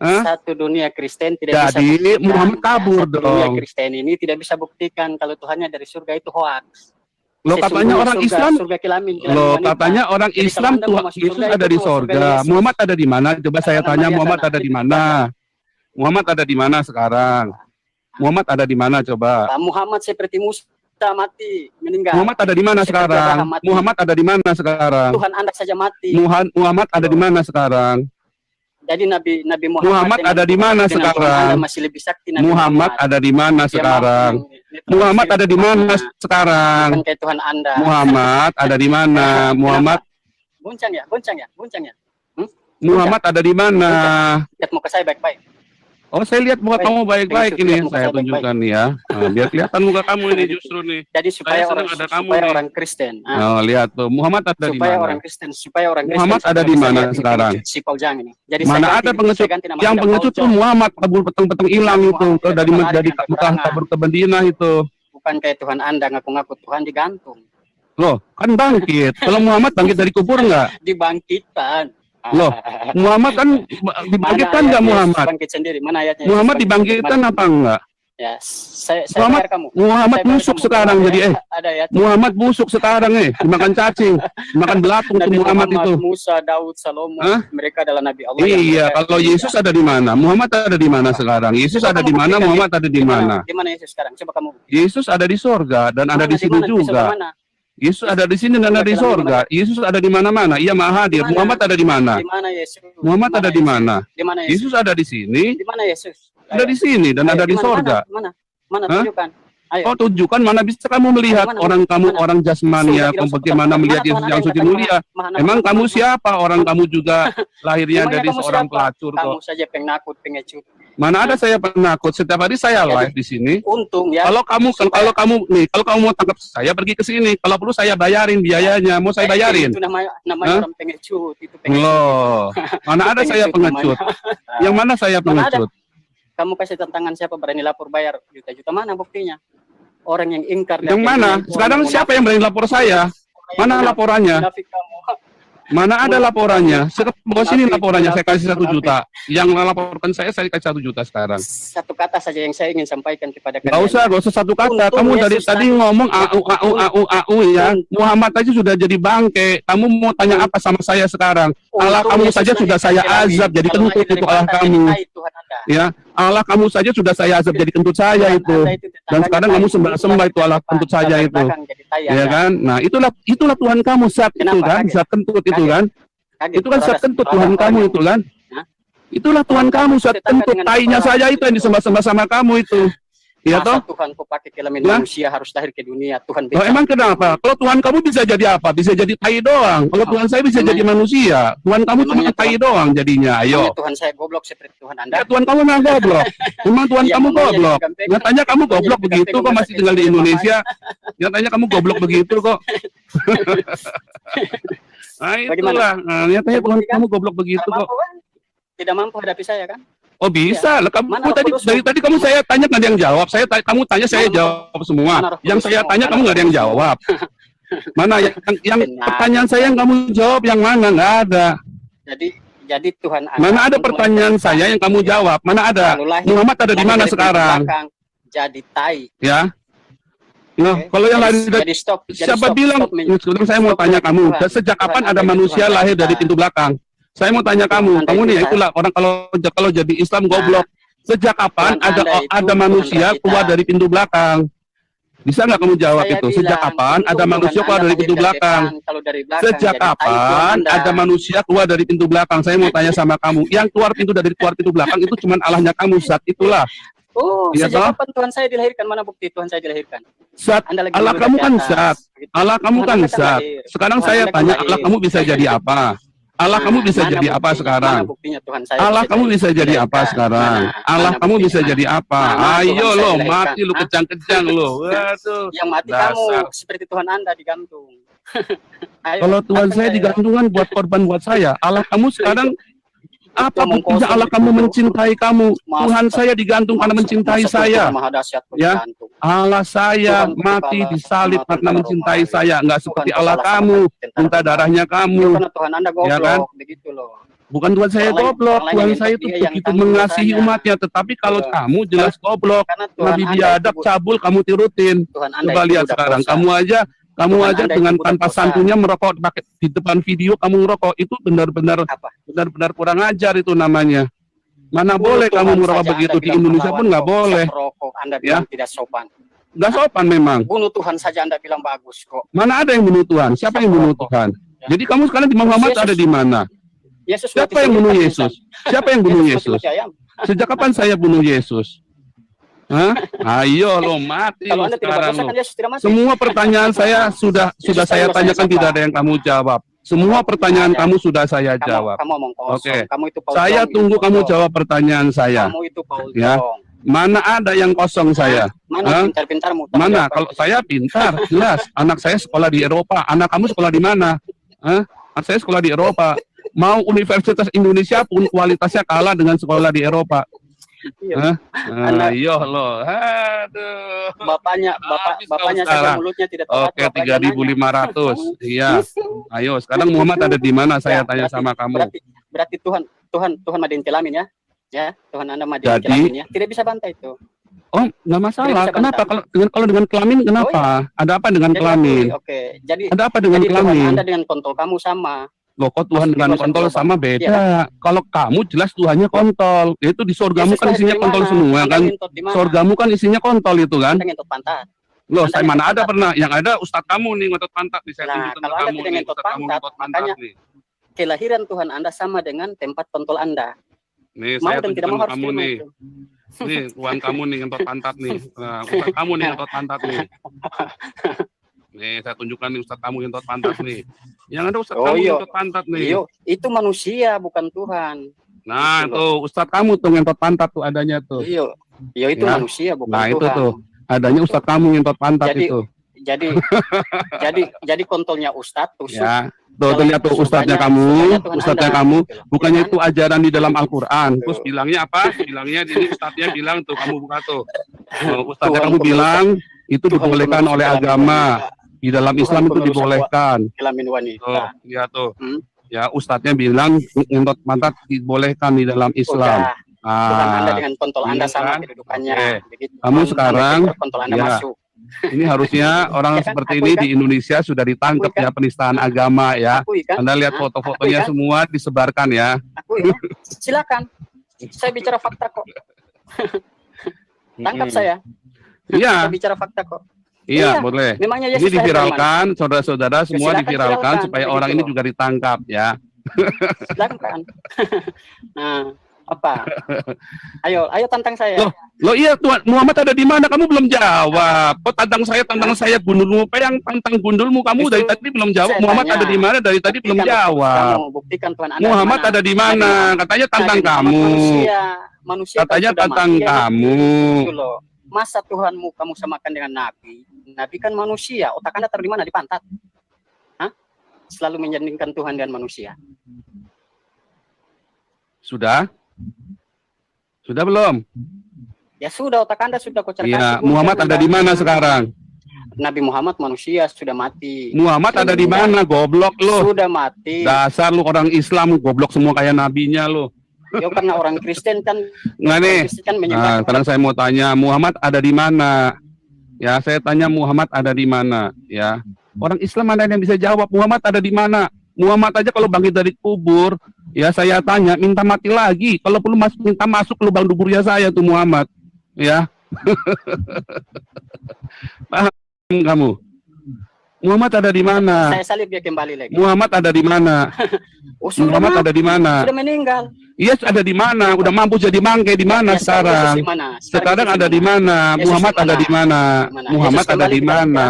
Hah? Satu dunia Kristen tidak bisa Jadi buktikan. Muhammad kabur Satu dunia dong. Kristen ini tidak bisa buktikan kalau Tuhannya dari surga itu hoax. Lo katanya orang Islam, surga kelamin lo wanita. katanya orang Jadi Islam kalau Anda tuh mau masuk Yesus surga, ada itu di mau surga sorga. Yesus. Muhammad ada di mana? Coba saya Karena tanya Maria Muhammad sana, ada di itu mana? Muhammad ada di mana sekarang? Muhammad ada di mana coba? Pak Muhammad seperti Musa mati, meninggal. Muhammad ada di mana Seperti sekarang? Abraham mati. Muhammad ada di mana sekarang? Tuhan Anda saja mati. Muhammad ada di mana sekarang? Jadi Nabi Muhammad dengan ada di mana dengan Tuhan sekarang? Anda masih lebih sakti Nabi Muhammad ada di mana Dia sekarang? mampu Muhammad ada di mana menetralisir sekarang? bukan kayak Tuhan Anda. Muhammad ada di mana? Muhammad Goncang ya. Muhammad ada di mana? Lihat muka saya baik-baik. Oh, saya lihat muka Baik. kamu baik-baik Baik, ini. lihat muka Saya saya baik-baik. tunjukkan nih ya. Nah, biar kelihatan muka kamu ini justru nih. Jadi supaya senang ada kamu nih. orang Kristen. Oh, lihat tuh. Muhammad ada di Supaya mana? orang Kristen, supaya orang Kristen. Muhammad ada supaya di bisa mana lihat ini sekarang? pengecut, si Paul Jang ini. Jadi Mana saya ada ganti, pengecut? saya ganti nama Yang Anda, pengecut Paul tuh Jang. Muhammad kabur peteng-peteng hilang itu Muhammad ke dari tidak dari pernah Mekah ada kabur ke Madinah itu. Bukan kayak Tuhan Anda ngaku-ngaku Tuhan digantung. Loh, kan bangkit. Kalau Muhammad bangkit dari kubur enggak? Dibangkitkan. Loh, Muhammad kan dibangkitkan enggak Muhammad? Bangkit sendiri. Mana ayatnya? Muhammad Yesus bangkit dibangkitkan sendiri? apa enggak? Ya, saya Muhammad- bayar kamu. Muhammad Saya bayar busuk kamu. sekarang Ada jadi Ada ya. Muhammad busuk sekarang dimakan cacing, dimakan belatung tuh Nabi Muhammad itu. Musa, Daud, Salomo, Hah? mereka adalah nabi Allah. yang Iya, mereka- kalau Yesus ada di mana? Muhammad ada di mana sekarang? Yesus Coba ada kamu di mana? buktikan, Muhammad ada di mana? Di mana Yesus sekarang? Coba kamu. Yesus ada di sorga dan ada di sini juga. Yesus ada di sini dan ada di sorga. Yesus ada di mana-mana. Ia Maha Hadir. Di mana? Muhammad ada di mana? Di mana Yesus? Muhammad ada di mana? Di mana Yesus? Yesus ada di sini, Di mana Yesus? ada di sini dan ada di sorga. Mana? Mana Hah? tunjukkan? Ayo. Oh, tunjukkan mana bisa kamu melihat Mana? orang kamu Mana? orang jasmania, Sudah, bagaimana Mana melihat Tuhan Yesus ada yang suci katakan mulia. Emang kamu siapa? Orang kamu juga lahirnya Memangnya dari kamu seorang siapa? pelacur Kamu kok. saja penakut, pengecut. Mana ada saya penakut? Setiap hari saya Jadi- live di sini. Untung ya. Kalau kamu kalau kamu mau tangkap saya pergi ke sini. Kalau perlu saya bayarin biayanya. Mau saya bayarin. Itu namanya Hah? orang pengecut. Itu pengecut. Loh, mana ada saya pengecut? Yang mana saya Mana ada? pengecut? Kamu kasih tantangan siapa berani lapor bayar juta-juta, mana buktinya? Orang yang ingkar. Yang mana? Sekarang siapa yang berani lapor saya? Mana laporannya? Munafik kamu. Mana ada laporannya? Saya bawa sini Munafik, laporannya. Saya kasih 1 munafik. juta. Yang melaporkan saya kasih 1 juta sekarang. Satu kata saja yang saya ingin sampaikan kepada Gak usah 1 kata. Untung Kamu dari Yesus tadi tadi- ngomong au ya. Muhammad aja sudah jadi bangke. Kamu mau tanya apa sama saya sekarang? Allah Untung kamu Yesus saja lahir sudah dari saya kelamin. azab jadi Kalau kentut lahir dari itu Allah bata, kamu. jadi tai Tuhan Anda. Ya, Allah kamu saja sudah saya azab jadi kentut saya Tuhan itu. Anda Dan tetangganya sekarang tai. kamu sembah itu Allah kentut saya Belakang itu. jadi tai Ya Anda. kan? Nah, itulah Tuhan kamu zat itu Kenapa? kan, Kaget? zat kentut itu Kaget? kan. Kaget, Itu kan zat saudara- kentut saudara Tuhan orang kamu yang- itu kan. Hah? Itulah Tuhan kamu zat Tetangga kentut, dengan tainya kepala. saja itu yang disembah-sembah sama kamu itu. Iya Masa toh? Tuhan kok pakai kelamin Ya? manusia harus lahir ke dunia. Tuhan Loh, emang kenapa? Kalau Tuhan kamu bisa jadi apa? Bisa jadi tai doang. Kalau Tuhan saya bisa Emangnya- jadi manusia. Tuhan kamu cuma Emangnya tai Tuhan- doang jadinya. Ayo. Namanya Tuhan saya goblok seperti Tuhan Anda. Ya, Tuhan kamu memang goblok. Memang Tuhan Iya, kamu namanya goblok. dipegang-pegang. Nyatanya kamu goblok Namanya begitu kok dipegang-pegang masih tinggal di sampai Indonesia. Nyatanya kamu goblok begitu kok. Nah itulah. Nah, nyatanya Tuhan kamu goblok begitu Tidak kok. mampu kan? Tidak mampu hadapi saya kan? Oh bisa, lah kamu Mana tadi Roh Kudus? dari tadi kamu saya tanya nggak ada yang jawab. Kamu tanya saya Mana- jawab semua. Mana Roh Yang Kudus? saya tanya Mana kamu nggak ada yang Roh Kudus? jawab. Mana yang Benar. pertanyaan saya yang kamu jawab yang mana? Nggak ada. Jadi Tuhan Anda. Mana ada pertanyaan saya yang kamu jawab? Mana ada? Lalu lahir- Muhammad ada di lahir mana dari pintu sekarang? belakang, jadi tai. Ya. Nah, Oke. kalau yang Jadi- lahir dari jadi stop. Jadi siapa stop, bilang? stop, Min. Sekarang saya mau Stop, tanya Tuhan. kamu. Tuhan. Sejak kapan Tuhan, ada Anda manusia Tuhan, lahir Anda. dari pintu belakang? Saya mau tanya kamu. Anda Kamu itu nih Tuhan. itulah orang kalau jadi Islam goblok. Sejak kapan Tuhan Anda itu ada Tuhan manusia kita. keluar dari pintu belakang? Bisa nggak kamu jawab Saya itu? Sejak bilang, kapan untung ada Tuhan manusia keluar Anda dari lahir pintu belakang? depan, kalau dari belakang Sejak jadi tai Tuhan kapan Anda. ada manusia keluar dari pintu belakang? Saya mau tanya sama kamu. Yang keluar pintu belakang itu cuma Allahnya kamu, zat itulah. Oh, Iya sejak toh? kapan Tuhan saya dilahirkan? Mana bukti Tuhan saya dilahirkan? Zat Anda lagi Allah meludah kamu ke kan atas. zat. Begitu. Allah kamu Tuhan kan Anda zat. lahir. Sekarang Tuhan saya Anda kan tanya lahir. Allah kamu bisa jadi apa? Allah kamu bisa mana jadi apa buktinya? sekarang? Mana buktinya Tuhan saya Allah bisa kamu bisa jadi apa dilahirkan? sekarang? Allah Mana kamu buktinya? bisa jadi apa? Mana Tuhan Ayo saya lo, dilahirkan? mati lo Hah? kejang-kejang lo. Waduh, Yang mati dasar. kamu seperti Tuhan Anda digantung. Ayo, Kalau Tuhan tantang saya saya. digantungan buat korban buat saya. Allah kamu sekarang apa omong buktinya kosong Allah kamu itu. mencintai kamu? Masa- Tuhan saya digantung karena mencintai masa saya. Tuhan Maha Dahsyat kok Ya. digantung? Allah saya Tuhan mati berkepala disalib sama karena tentara mencintai Romawi. saya. Nggak Tuhan seperti Allah berkepala sama kamu, tentara minta Romawi. darahnya kamu. Ya, karena Tuhan Anda goblok, Ya kan? begitu loh. Bukan Tuhan saya Orang lain- goblok, orang lain Tuhan yang saya nyentuh itu dia yang begitu tanggung mengasihi dosanya. umatnya. Tetapi kalau Betul. kamu jelas goblok, Karena Tuhan Nabi Anda biadab, itu- cabul, kamu tirutin. Tuhan Anda Coba itu lihat budak sekarang, dosa. kamu aja Tuhan Anda dengan itu budak tanpa dosa. santunya merokok pakai di depan video kamu ngerokok, itu benar-benar Apa? benar-benar kurang ajar itu namanya. Mana Bunuh boleh Tuhan kamu merokok saja begitu, Anda di bilang Indonesia pun pahlawan nggak kok, boleh. bisa merokok, Anda Ya. bilang tidak sopan. Nggak sopan memang. Bunuh Tuhan saja Anda bilang bagus kok. Mana ada yang bunuh Tuhan? Siapa yang bunuh Tuhan? Jadi kamu sekarang di Muhammad Yesus. ada di mana? Yesus Siapa mati yang bunuh sendiri, Yesus? kan? Siapa yang bunuh Yesus? mati ayam. Sejak kapan saya bunuh Yesus? Hah? Ayo lo mati Kalau lo Anda tidak sekarang berdosa lo. kan Yesus tidak mati. Semua pertanyaan saya sudah Yesus saya tanya tanyakan, siapa? tidak ada yang kamu jawab. Semua pertanyaan Ada. kamu sudah saya Kamu, jawab. kamu omong kosong. Oke. Kamu itu Paul Saya Dong, tunggu itu kamu Paul Dong. jawab pertanyaan saya. Kamu itu Paul Ya. Dong. Mana ada yang kosong saya? Mana Hah? pintar-pintarmu? Mana? Kalau saya pintar, jelas. Anak saya sekolah di Eropa. Anak kamu sekolah di mana? Hah? Anak saya sekolah di Eropa. Mau Universitas Indonesia pun kualitasnya kalah dengan sekolah di Eropa. Iya. Hah? Anak- Ayo lo. Aduh. Bapaknya Habis bapaknya kau saja sekarang. mulutnya tidak tahu Oke, apa aja nanya. 3.500. Iya. Ayo, sekarang Muhammad ada di mana? Saya Ya, tanya berarti- sama kamu. Berarti Tuhan Madin Kelamin ya. Ya, Tuhan Anda Madin Jadi- Kelamin ya. Tidak bisa bantai itu. Oh, nggak masalah. bisa Kenapa? bantah. Kalau dengan kelamin kenapa? Ada apa dengan Jadi kelamin? Oke. Jadi Ada apa dengan Tuhan kelamin? Anda dengan kontol kamu sama. Loh, kok Tuhan Maksudnya dengan Tuhan kontol berubah. sama beda? Kalau kamu jelas Tuhannya kontol. Itu di surgamu Yesus kan lahir isinya dari kontol mana? semua Anda kan? ngentot di mana? Surgamu kan isinya kontol itu kan? Anda ngentot pantat. Loh, Anda saya ngentot mana ada pantat. pernah. Yang ada ustadz kamu nih ngotot pantat nih. Saya Nah, tunjukkan kalau ke Anda kamu tidak nih. ngentot Ustadz kamu pantat, ngotot pantat makanya- nih. Kelahiran Tuhan Anda sama dengan tempat kontol Anda. Nih, Mau saya dan tidak tunjukkan mau ke harus kamu terima nih. itu. Nih, Tuhan kamu nih ngentot pantat nih. Nah, ustadz kamu nih ngentot pantat nih. Nih, saya tunjukkan nih ustadz kamu ngentot pantat nih. Yang ada ustadz Oh, kamu iya. ngentot pantat nih. Iyo, itu manusia bukan Tuhan. Nah, Gitu tuh ustadz kamu tuh ngentot pantat tuh adanya tuh. Iyo, iyo itu Ya. manusia bukan Nah, Tuhan. itu tuh. Adanya ustadz kamu ngentot pantat Jadi, itu. jadi kontolnya Ustadz tusuk. Ya. Tuh lihat tuh ustadznya kamu, ustadznya kamu. Bukannya itu ajaran di dalam Al-Quran. Terus bilangnya apa? Bilangnya ini ustadznya bilang tuh, kamu buka tuh. Ustadznya Tuhan kamu penulis- bilang itu Tuhan dibolehkan penulis oleh kelamin agama. wanita, Di dalam Tuhan Islam itu penulis dibolehkan. kelamin Tuh, wanita. lihat tuh. Hmm? Ya, ustadznya bilang ngentot pantat dibolehkan di dalam Islam. Udah, Tuhan Anda Ah, dengan kontol Anda iya sama kan? kedudukannya. Oke. Begitu. Kamu Tuhan sekarang, Anda kontol Anda ya, masuk. ini harusnya orang Ya kan? seperti Akui ini kan? di Indonesia sudah ditangkap Akui kan? ya, penistaan agama ya. Akui kan? Anda lihat Hah? foto-fotonya Akui kan? semua disebarkan ya. Akui kan? Silakan. Saya bicara fakta kok. Tangkap saya. Iya, Saya bicara fakta kok. iya, Iya. boleh. Memangnya Ini Yesus lahir dari mana? diviralkan, saudara-saudara semua Silakan diviralkan viralkan, supaya begitu orang ini loh. juga ditangkap ya. Silakan. Nah, apa? Ayo tantang saya. Loh iya Tuhan, Muhammad ada di mana? Kamu belum jawab. Kok tantang saya gundulmu. Yang tantang gundulmu kamu Justru dari tadi belum jawab. saya Muhammad tanya. ada di mana? Dari tadi belum Buktikan, jawab. Kamu buktikan Tuhan Anda Muhammad di mana? ada di mana? Katanya tantang Nabi Muhammad kamu. Manusia Katanya kan sudah tantang mati, ya, kamu. gitu loh. Masa Tuhanmu kamu samakan dengan Nabi? Nabi kan manusia. Otak Anda taruh di mana? Di pantat. Hah? Selalu menyandingkan Tuhan dan manusia. Sudah? Sudah belum? Ya sudah, otak Anda sudah kocar Iya, Muhammad ada di mana sekarang? Nabi Muhammad manusia sudah mati. Muhammad ada di mana? Goblok lu. Sudah mati. Dasar lu orang Islam goblok semua kayak nabinya lu. Ya karena orang Kristen kan, Nggak nih. orang Kristen kan Nah, menyembah. sekarang saya mau tanya, Muhammad ada di mana? Ya, saya tanya Muhammad ada di mana? Ya, orang Islam ada yang bisa jawab Muhammad ada di mana? Muhammad aja kalau bangkit dari kubur, ya saya tanya, minta mati lagi. Kalau perlu minta masuk ke lubang duburnya saya tuh Muhammad. Ya, paham kamu? Muhammad ada di mana? Saya salib dia kembali lagi. Muhammad ada di mana? Oh, sudah Muhammad ada di mana? sudah meninggal. Iya, ada di mana? Udah mampu jadi bangke di mana Ya, sekarang? Yesus di mana? Sekarang ada di mana? Yesus Muhammad di ada di mana? Di mana? Muhammad Yesus ada di kembali ke mana?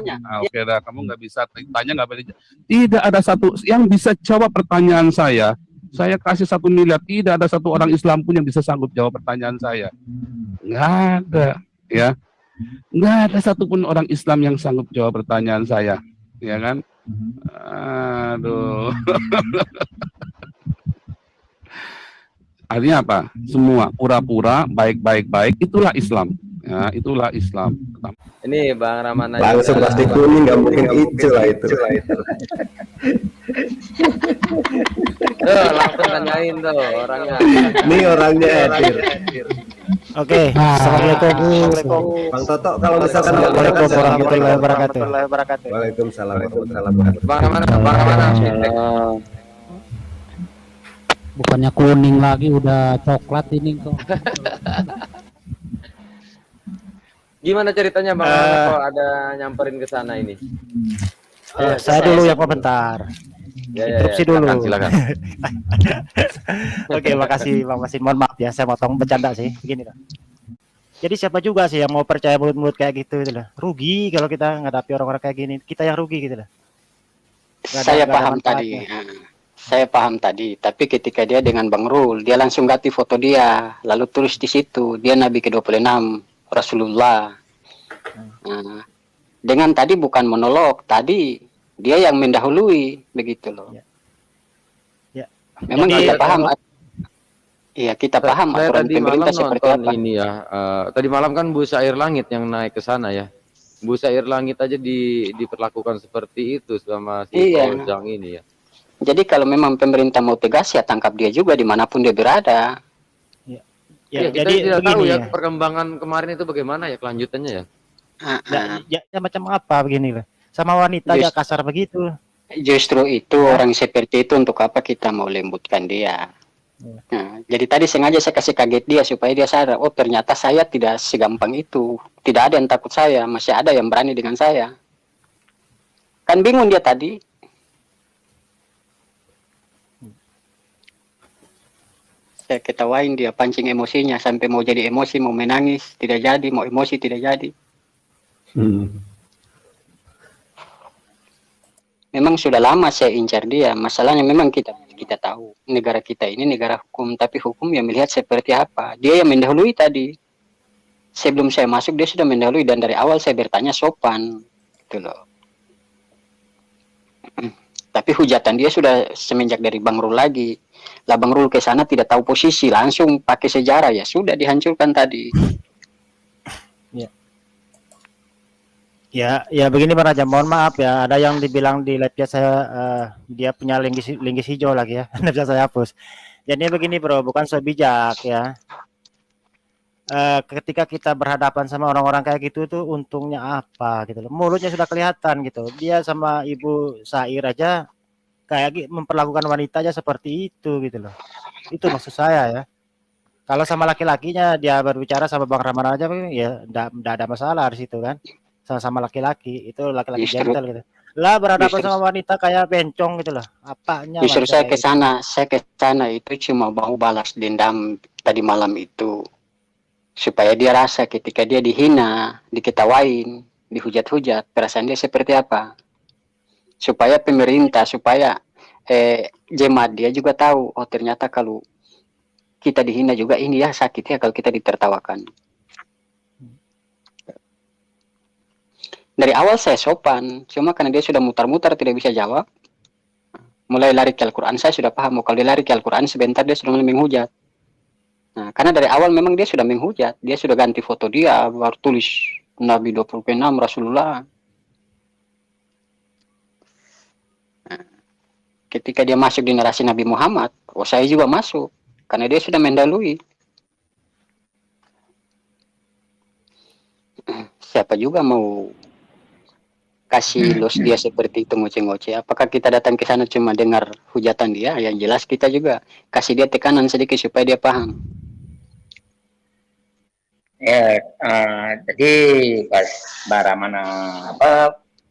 langit, Oke dah, kamu nggak bisa tanya, nggak boleh. Tidak ada satu yang bisa jawab pertanyaan saya. Saya kasih 1 miliar, tidak ada satu orang Islam pun yang bisa sanggup jawab pertanyaan saya. Nggak ada, ya. Nggak ada satupun orang Islam yang sanggup jawab pertanyaan saya, ya kan? Aduh. Artinya apa? Semua pura-pura, baik-baik, itulah Islam. Ya, itulah Islam. Ini Bang Ramana langsung pasti kuning, nggak mungkin hijau lah itu. Tuh, langsung tanyain tuh orangnya. Ini orangnya Edir. Oke, assalamualaikum. Bang Toto, kalau misalkan Waalaikumsalam warahmatullahi wabarakatuh. Waalaikumsalam warahmatullahi wabarakatuh. Bang Ramana. Bukannya kuning lagi, udah coklat ini kok. Gimana ceritanya Bang Ramana kok ada nyamperin ke sana ini? Saya dulu yang komentar. Interupsi dulu. Silakan. Oke, makasih Bang Masin. Mohon maaf ya, saya motong bercanda sih. Begini loh. Jadi siapa juga sih yang mau percaya mulut-mulut kayak gitu lah. Rugi kalau kita ngadapi orang-orang kayak gini. Kita yang rugi gitu lah. Saya paham tadi. Saya paham tadi, tapi ketika dia dengan Bang Rul, dia langsung ganti foto dia, lalu tulis di situ, dia Nabi ke-26, Rasulullah. Nah, dengan tadi bukan monolog, tadi dia yang mendahului, begitu loh. Ya. Memang Jadi, kita paham. Iya, kita paham Saya aturan tadi pemerintah malam seperti nonton apa. ini ya. Tadi malam kan Bu Sair Langit yang naik ke sana ya. Bu Sair Langit aja diperlakukan seperti itu selama si Iya. Ojang ini ya. Jadi kalau memang pemerintah mau tegas ya tangkap dia juga dimanapun dia berada. Ya, Kita jadi tidak begini tahu ya ya. perkembangan kemarin itu bagaimana ya kelanjutannya ya. Ya, macam apa begini lah. Sama wanita aja Just- kasar begitu. Justru itu orang seperti itu untuk apa kita mau lembutkan dia. Nah, jadi tadi sengaja saya kasih kaget dia supaya dia sadar, oh ternyata saya tidak segampang itu. Tidak ada yang takut saya, masih ada yang berani dengan saya. Kan bingung dia tadi. Saya ketawain dia, pancing emosinya sampai mau jadi emosi, mau menangis tidak jadi, mau emosi tidak jadi. Memang sudah lama saya incar dia. Masalahnya memang kita tahu negara kita ini negara hukum, tapi hukum yang melihat seperti apa. Dia yang mendahului tadi. Sebelum saya masuk dia sudah mendahului dan dari awal saya bertanya sopan, gitu loh. Tapi hujatan dia sudah semenjak dari Bang Rul lagi. Lah Bang Rul ke sana tidak tahu posisi, langsung pakai sejarah ya sudah dihancurkan tadi. Ya begini Bang Raja, mohon maaf ya, ada yang dibilang di live saya dia punya linggis hijau lagi ya, tidak bisa saya hapus. Jadi begini bro, bukan so bijak ya. Ketika kita berhadapan sama orang-orang kayak gitu tuh untungnya apa gitu loh. Mulutnya sudah kelihatan gitu. Dia sama Ibu Sair aja kayak memperlakukan wanita aja seperti itu gitu loh. Itu maksud saya ya. Kalau sama laki-lakinya dia berbicara sama Bang Rahman aja ya enggak ada masalah di situ kan. Sama laki-laki itu laki-laki gentle gitu. Lah berhadapan sama wanita kayak bencong gitu loh. Apanya? Justru saya ke sana itu cuma mau balas dendam tadi malam itu. Supaya dia rasa ketika dia dihina, diketawain, dihujat-hujat, perasaan dia seperti apa. Supaya pemerintah, supaya jemaat dia juga tahu, oh ternyata kalau kita dihina juga ini ya sakit ya kalau kita ditertawakan. Dari awal saya sopan, cuma karena dia sudah mutar-mutar tidak bisa jawab. Mulai lari ke Al-Quran, saya sudah paham. Kalau dia lari ke Al-Quran, sebentar dia sudah mulai menghujat. Nah, karena dari awal memang dia sudah menghujat. Dia sudah ganti foto dia, baru tulis Nabi 26 Rasulullah. Nah, ketika dia masuk di narasi Nabi Muhammad, oh saya juga masuk. Karena dia sudah mendahului. Siapa juga mau kasih los dia seperti itu ngoceh-ngoceh. Apakah kita datang ke sana cuma dengar hujatan dia? Yang jelas kita juga kasih dia tekanan sedikit supaya dia paham. Ya, jadi pas Baramana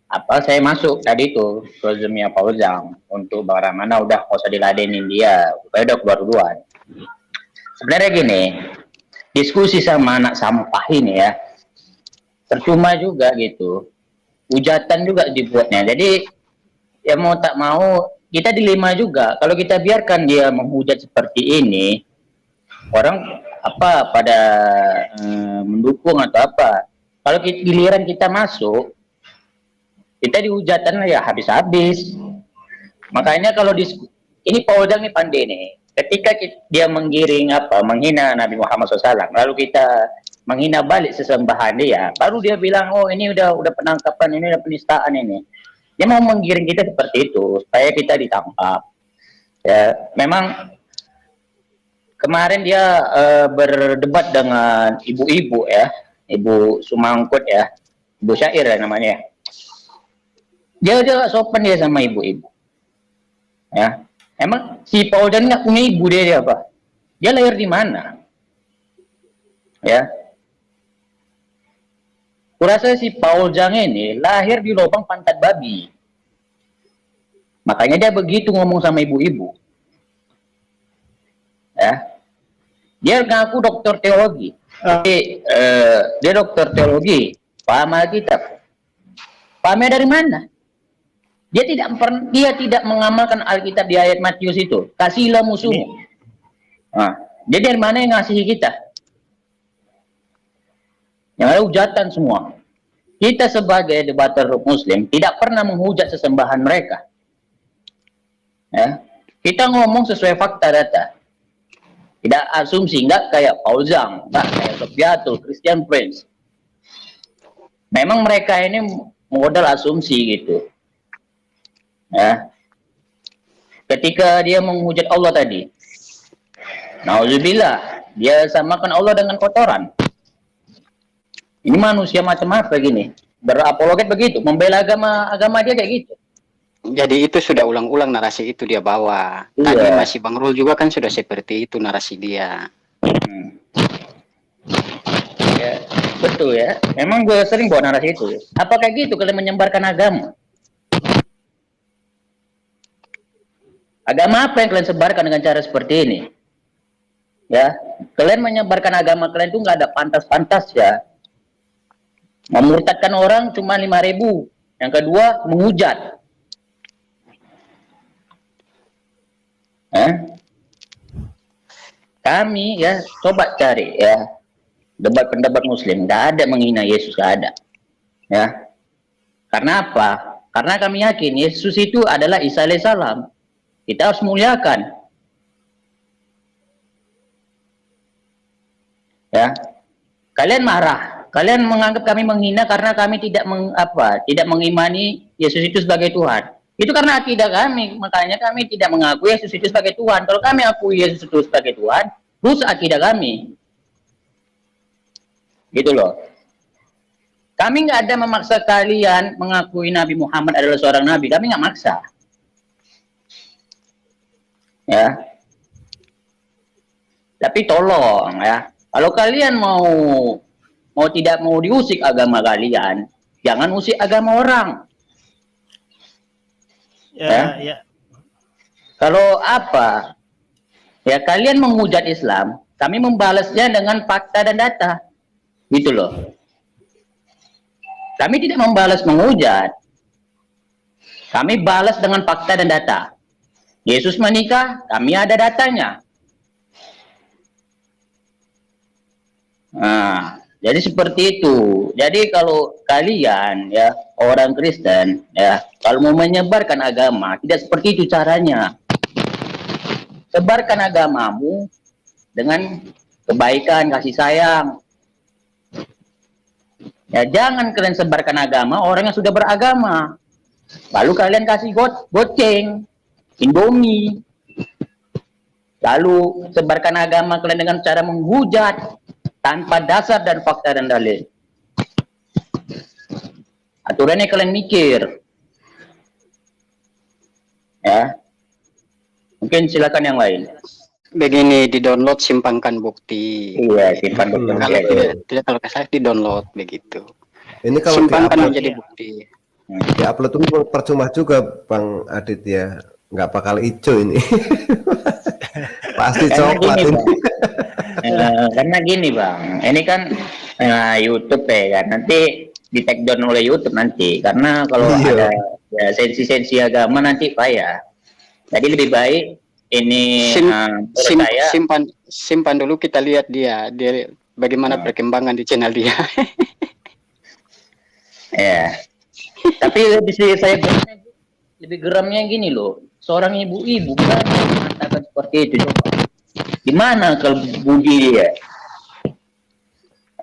apa saya masuk tadi itu ke Zoomnya Fauzan untuk barang mana udah nggak usah diladenin dia, supaya udah keluar duluan. Sebenarnya gini, diskusi sama anak sampah ini ya, percuma juga gitu, hujatan juga dibuatnya. Jadi ya mau tak mau kita dilema juga. Kalau kita biarkan dia menghujat seperti ini, orang apa pada mendukung atau apa. Kalau giliran kita masuk, kita dihujatan ya habis-habis. Makanya kalau ini Fauzan nih pandai nih. Ketika dia menggiring apa, menghina Nabi Muhammad SAW, lalu kita menghina balik sesembahan dia, baru dia bilang, oh ini udah penangkapan, ini udah penistaan ini. Dia mau menggiring kita seperti itu supaya kita ditangkap. Ya, memang kemarin dia berdebat dengan ibu-ibu ya, Ibu Sumangkut ya, Ibu Syair ya namanya. Dia sopan dia sama ibu-ibu. Ya, emang si Fauzan nggak punya ibu dia apa? Dia lahir di mana? Ya, kurasa si Fauzan ini lahir di lubang pantat babi. Makanya dia begitu ngomong sama ibu-ibu. Ya, dia ngaku dokter teologi. Tapi dia dokter teologi, paham Alkitab. Pahamnya dari mana? Dia tidak mengamalkan Alkitab di ayat Matius itu. Kasihilah musuhmu. Nah, dia dari mana yang ngasihi kita? Yang ada hujatan semua. Kita sebagai debater Muslim tidak pernah menghujat sesembahan mereka. Ya, kita ngomong sesuai fakta data. Tidak asumsi, nggak kayak Fauzan, nggak kayak Sofiatul, Christian Prince. Memang mereka ini modal asumsi gitu. Ya, ketika dia menghujat Allah tadi, nauzubillah, dia samakan Allah dengan kotoran. Ini manusia macam apa gini? Berapologet begitu, membela agama dia kayak gitu. Jadi itu sudah ulang-ulang narasi itu dia bawa. Iya. Tadi masih Bang Rul juga kan sudah seperti itu narasi dia. Ya, betul ya. Memang gue sering bawa narasi itu. Apa kayak gitu kalian menyebarkan agama? Agama apa yang kalian sebarkan dengan cara seperti ini? Ya, kalian menyebarkan agama kalian itu nggak ada pantas-pantas ya. Memurtadkan orang cuma 5.000. Yang kedua, menghujat. Kami ya coba cari ya debat pendapat Muslim, nggak ada menghina Yesus, nggak ada. Ya, karena apa? Karena kami yakin Yesus itu adalah Isa alaihissalam. Kita harus muliakan. Ya, kalian marah, kalian menganggap kami menghina karena kami tidak mengimani Yesus itu sebagai Tuhan. Itu karena akidah kami, makanya kami tidak mengakui Yesus itu sebagai Tuhan. Kalau kami akui Yesus itu sebagai Tuhan, rusak akidah kami. Gitu loh. Kami nggak ada memaksa kalian mengakui Nabi Muhammad adalah seorang nabi, kami nggak maksa. Ya. Tapi tolong ya, kalau kalian mau tidak mau diusik agama kalian, jangan usik agama orang. Ya. Kalau apa? Ya kalian menghujat Islam, kami membalasnya dengan fakta dan data. Gitu loh. Kami tidak membalas menghujat. Kami balas dengan fakta dan data. Yesus menikah, kami ada datanya. Nah, jadi seperti itu. Jadi kalau kalian ya orang Kristen ya kalau mau menyebarkan agama tidak seperti itu caranya. Sebarkan agamamu dengan kebaikan, kasih sayang. Ya jangan kalian sebarkan agama orang yang sudah beragama. Lalu kalian kasih goceng, Indomie. Lalu sebarkan agama kalian dengan cara menghujat tanpa dasar dan fakta dan dalil. Aturannya kalian mikir. Ya. Mungkin silakan yang lain. Begini, di-download simpankan bukti. Iya, simpan bukti. Kalau tidak kalau saya di-download begitu. Ini kalau Simpankan di-upload, menjadi bukti. Di upload itu percuma juga Bang Adit ya, nggak bakal hijau ini. Pasti Karena coklat gini, ini. Bang. Karena gini Bang, ini kan YouTube ya kan, nanti di take down oleh YouTube nanti, karena kalau Iya. ada ya, sensi-sensi agama nanti payah. Jadi lebih baik ini menurut saya Simpan dulu, kita lihat dia bagaimana perkembangan di channel dia. ya. Tapi lebih geramnya gini loh, seorang ibu-ibu kan mengatakan seperti itu, coba. Gimana kalau budi dia?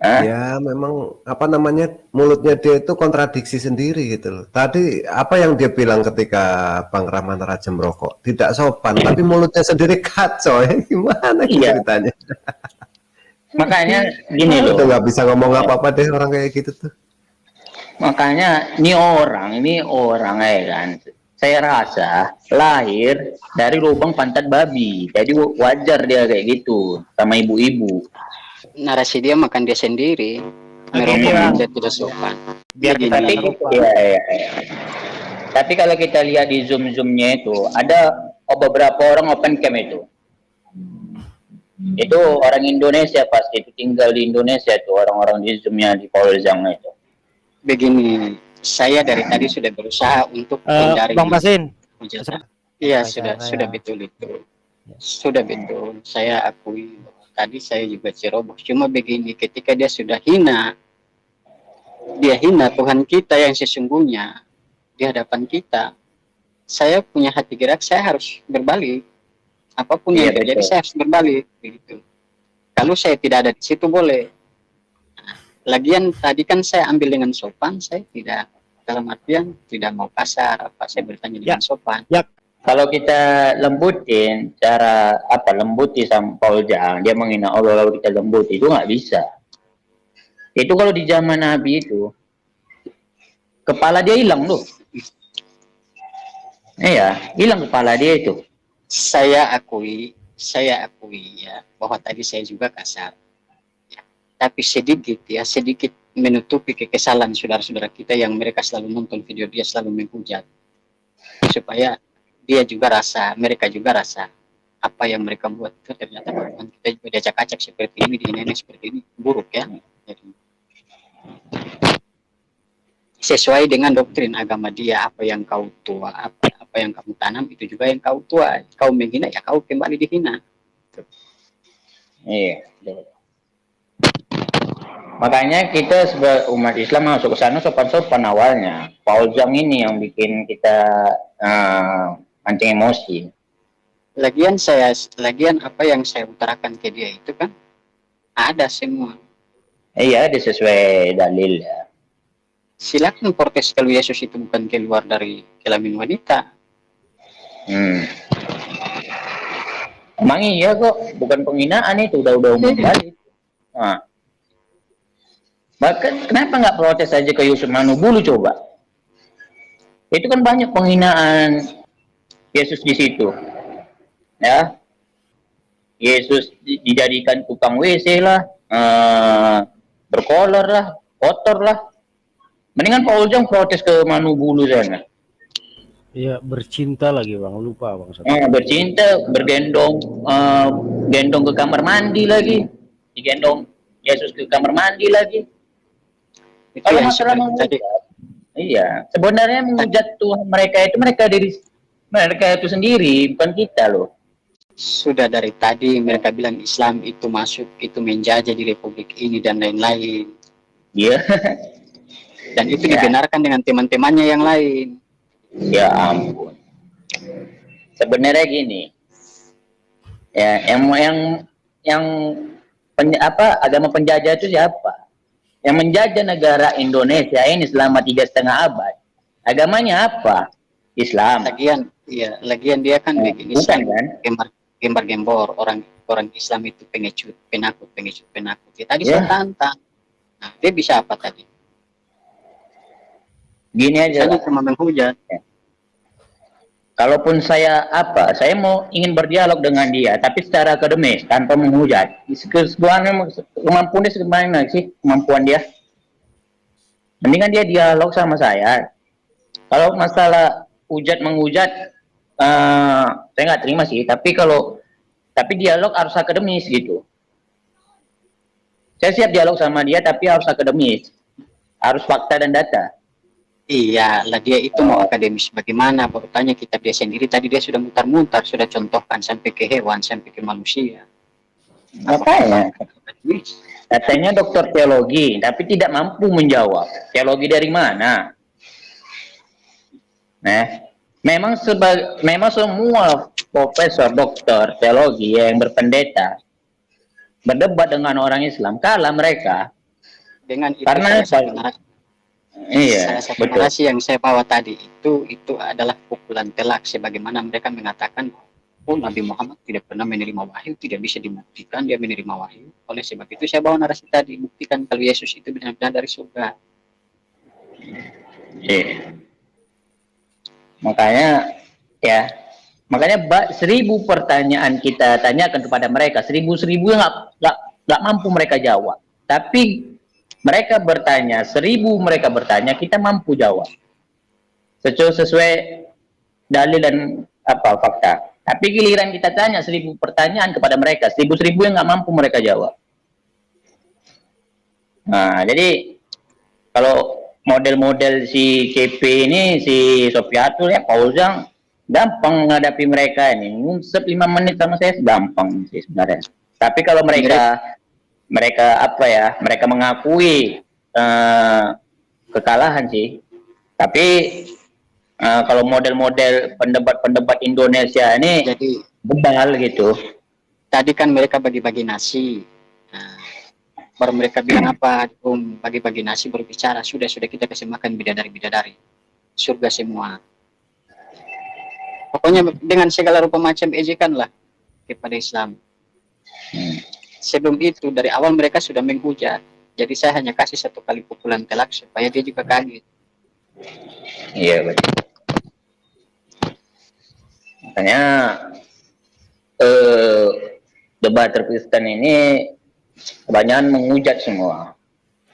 Ya memang apa namanya, mulutnya dia itu kontradiksi sendiri gitu loh. Tadi apa yang dia bilang ketika Bang Rahman Raja merokok? Tidak sopan, tapi mulutnya sendiri kacau ya. Gimana Iya. ceritanya? Makanya gini loh. Itu nggak bisa ngomong apa-apa deh orang kayak gitu tuh. Makanya ini orang ya kan. Saya rasa lahir dari lubang pantat babi. Jadi wajar dia kayak gitu sama ibu-ibu. Narasi dia makan dia sendiri, merokok dia tidak sopan. Biar kita Tapi, tapi kalau kita lihat di zoom-zoomnya itu, ada beberapa orang open cam itu. Itu orang Indonesia pasti, itu tinggal di Indonesia itu, orang-orang di zoomnya di Polzang itu. Begini, saya dari tadi sudah berusaha untuk mencari Bang Basin. Iya, Saya- sudah betul itu. Sudah betul. Saya akui tadi saya juga ceroboh. Cuma begini, ketika dia sudah hina, dia hina Tuhan kita yang sesungguhnya di hadapan kita. Saya punya hati gerak, saya harus berbalik. Apapun yang terjadi, saya harus berbalik. Begitu. Kalau saya tidak ada di situ boleh. Lagian tadi kan saya ambil dengan sopan, saya tidak, dalam artian tidak mau kasar, apa saya bertanya dengan sopan. Kalau kita lembutin, cara lembuti sama Polzang, dia menghina Allah lalu kita lembuti, itu nggak bisa. Itu kalau di zaman Nabi itu, kepala dia hilang loh. Iya, hilang kepala dia itu. Saya akui ya, bahwa tadi saya juga kasar. Ya, tapi sedikit menutupi kekesalan saudara-saudara kita yang mereka selalu nonton video dia, selalu menghujat. Supaya mereka juga rasa apa yang mereka buat itu ternyata Tuhan kita juga diacak-acak seperti ini, di seperti ini, buruk ya. Jadi, sesuai dengan doktrin agama dia, apa yang kau tua, apa yang kamu tanam itu juga yang kau tua. Kau menghina ya kau kembali dihina. Iya. Makanya kita sebagai umat Islam masuk ke sana sopan-sopan awalnya. Polzang ini yang bikin kita mancing emosi. Lagian apa yang saya utarakan ke dia itu kan ada semua. Iya, ada sesuai dalil ya. Silakan protes kalau Yesus itu bukan keluar dari kelamin wanita. Emang iya kok, bukan penghinaan itu, udah umum balik. Nah. Bahkan kenapa nggak protes aja ke Yusuf Manubulu coba? Itu kan banyak penghinaan Yesus di situ. Ya. Yesus dijadikan tukang WC lah, berkolor lah, kotor lah. Mendingan Polzang protes ke Manubulu sana. Iya, bercinta lagi Bang, lupa Bang. Bercinta, bergendong, gendong ke kamar mandi lagi, digendong Yesus ke kamar mandi lagi. Itu Kalau yang masalah menghujat, iya, sebenarnya menghujat Tuhan mereka itu sendiri, bukan kita loh. Sudah dari tadi mereka bilang Islam itu masuk, itu menjajah di Republik ini dan lain-lain. Iya. Dan itu dibenarkan dengan teman-temannya yang lain. Ya ampun. Sebenarnya gini, ya agama penjajah itu siapa? Yang menjajah negara Indonesia ini selama 3,5 abad. Agamanya apa? Islam. Lagian dia kan begini, bukan kan? Gembar-gembor orang Islam itu pengecut. Ya, tadi saya tantang. Nah, dia bisa apa tadi? Gini aja. Saya cuma menghujat. Kalaupun saya mau ingin berdialog dengan dia, tapi secara akademis tanpa menghujat. Kemampuan dia segimana sih? Kemampuan dia? Mendingan dia dialog sama saya. Kalau masalah hujat menghujat, saya nggak terima sih. Tapi dialog harus akademis gitu. Saya siap dialog sama dia, tapi harus akademis, harus fakta dan data. Iya, lah dia itu mau akademis bagaimana? Baru tanya kitab dia sendiri. Tadi dia sudah mutar-mutar, sudah contohkan sampai ke hewan, sampai ke manusia. Makanya katanya dokter teologi, tapi tidak mampu menjawab. Teologi dari mana? Nah, memang semua profesor dokter teologi yang berpendeta berdebat dengan orang Islam kalah mereka. Dengan itu Karena salah satu narasi yang saya bawa tadi itu adalah pukulan telak, sebagaimana mereka mengatakan, oh, Nabi Muhammad tidak pernah menerima wahyu, tidak bisa dibuktikan dia menerima wahyu. Oleh sebab itu saya bawa narasi tadi, buktikan kalau Yesus itu benar-benar dari surga. Makanya 1000 pertanyaan kita tanyakan kepada mereka, 1000 yang nggak mampu mereka jawab. Tapi mereka bertanya, 1000 mereka bertanya, kita mampu jawab sesuai dalil dan fakta. Tapi giliran kita tanya 1000 pertanyaan kepada mereka, 1000 yang nggak mampu mereka jawab. Nah, jadi kalau model-model si CP ini, si Sofiatul ya, Paulzang, gampang menghadapi mereka ini. Ngusep 5 menit sama saya gampang sih sebenarnya. Tapi kalau mereka mengakui kekalahan sih. Tapi kalau model-model pendebat Indonesia ini jadi bebal gitu. Tadi kan mereka bagi-bagi nasi. Baru mereka bilang apa? Bagi-bagi nasi, berbicara. Sudah kita kasih makan bidadari. Surga semua. Pokoknya dengan segala rupa macam ejekan lah kepada Islam. Sebelum itu dari awal mereka sudah menghujat. Jadi saya hanya kasih 1 kali pukulan telak supaya dia juga kaget. Iya betul. Makanya debater Kristen ini kebanyakan menghujat semua.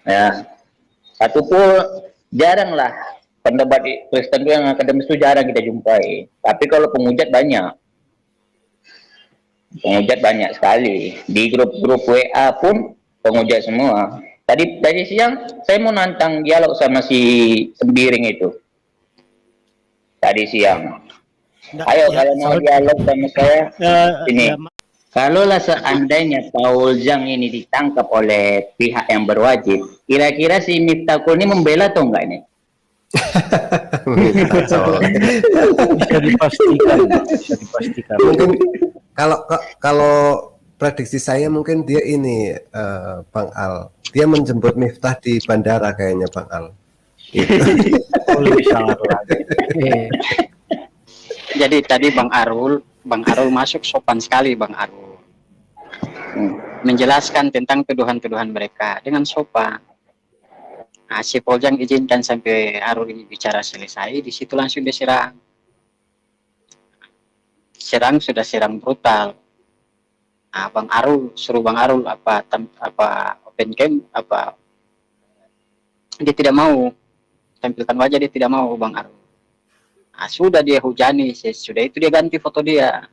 Ya. Satu pun jarang lah pendebat Kristen itu yang akademis itu jarang kita jumpai. Tapi kalau penghujat banyak. Penghujat banyak sekali. Di grup-grup WA pun penghujat semua. Tadi siang saya mau nantang dialog sama si Sembiring itu. Tadi siang. Ayo kalau mau dialog sama saya ini. Kalaulah seandainya Paul Zhang ini ditangkap oleh pihak yang berwajib, kira-kira si Miftahul ini membela atau enggak ini? Bisa dipastikan. Mungkin kalau prediksi saya mungkin dia ini Bang Al, dia menjemput Miftah di bandara kayaknya Bang Al. Jadi tadi Bang Arul masuk sopan sekali Bang Arul. Menjelaskan tentang tuduhan-tuduhan mereka dengan sopan. Nah, si Poljang izinkan sampai Arul ini bicara selesai, di situ langsung diserang. Sudah serang brutal. Nah, suruh Bang Arul open cam dia tidak mau tampilkan wajah, dia tidak mau Bang Arul. Nah, sudah dia hujani, sudah itu dia ganti foto dia.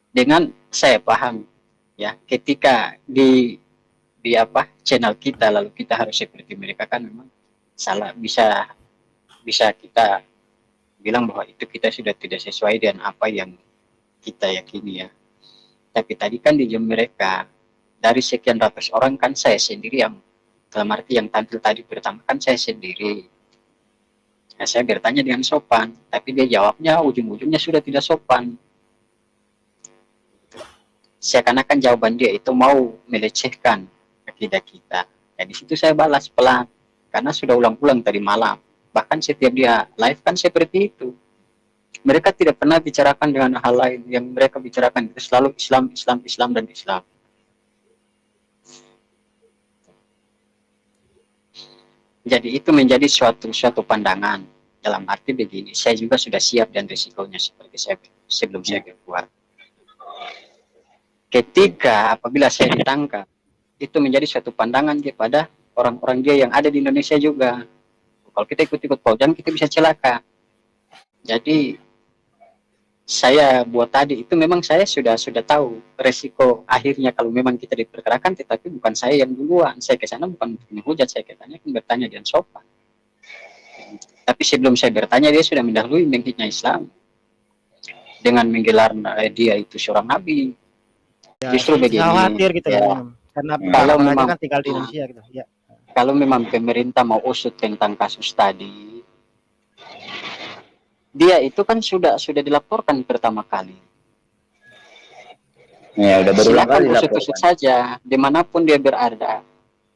Dengan saya paham ya, ketika di channel kita lalu kita harus seperti mereka kan memang salah, bisa kita bilang bahwa itu kita sudah tidak sesuai dengan apa yang kita yakini ya. Tapi tadi kan di jam mereka dari sekian ratus orang kan saya sendiri yang dalam arti yang tampil tadi pertama kan saya sendiri. Nah, saya bertanya dengan sopan, tapi dia jawabnya ujung-ujungnya sudah tidak sopan. Seakan-akan jawaban dia itu mau melecehkan akidah kita. Dan di situ saya balas pelan, karena sudah ulang-ulang tadi malam. Bahkan setiap dia live kan seperti itu. Mereka tidak pernah bicarakan dengan hal lain. Yang mereka bicarakan itu selalu Islam, dan Islam. Jadi itu menjadi suatu pandangan. Dalam arti begini, saya juga sudah siap dan risikonya seperti saya sebelum saya keluar. Ketika apabila saya ditangkap, itu menjadi suatu pandangan kepada orang-orang dia yang ada di Indonesia juga. Kalau kita ikut-ikut Paujang, kita bisa celaka. Jadi saya buat tadi itu memang saya sudah tahu resiko akhirnya kalau memang kita diperkerakan, tetapi bukan saya yang duluan. Saya ke sana bukan untuk menghujat, saya ke sana kan bertanya dengan sopan. Tapi sebelum saya bertanya, dia sudah mendahului menghina Islam dengan menggelar dia itu seorang nabi. Ya, Justru begini, khawatir gitu ya. loh. Karena Kalau Bang Raja memang- kan tinggal di Indonesia gitu. Ya. Kalau memang pemerintah mau usut tentang kasus tadi, dia itu kan sudah dilaporkan pertama kali. Ya, udah berulang Silakan kali usut-usut laporan. saja dimanapun dia berada.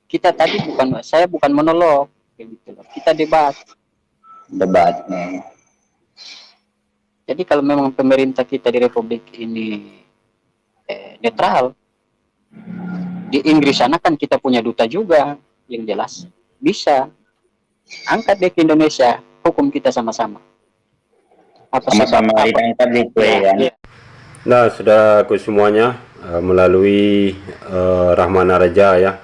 Kita tadi saya bukan monolog, gitu loh. Kita debat. Debat. Jadi kalau memang pemerintah kita di Republik ini netral, di Inggris sana kan kita punya duta juga, yang jelas bisa angkat deh ke Indonesia, hukum kita sama-sama. Apa Sama-sama sebab- ditangkap gitu ya. Ya. Nah, saudaraku semuanya, melalui Rahmana Raja ya,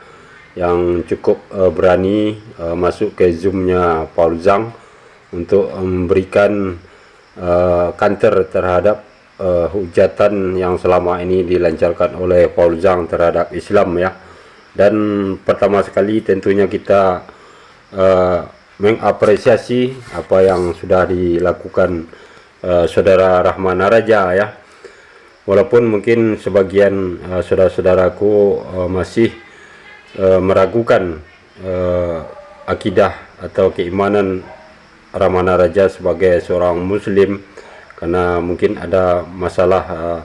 yang cukup berani masuk ke Zoom-nya Paul Zhang untuk memberikan counter terhadap hujatan yang selama ini dilancarkan oleh Paul Zhang terhadap Islam ya. Dan pertama sekali tentunya kita mengapresiasi apa yang sudah dilakukan saudara Rahmana Raja ya. Walaupun mungkin sebagian saudara-saudaraku masih meragukan akidah atau keimanan Rahmana Raja sebagai seorang muslim, karena mungkin ada masalah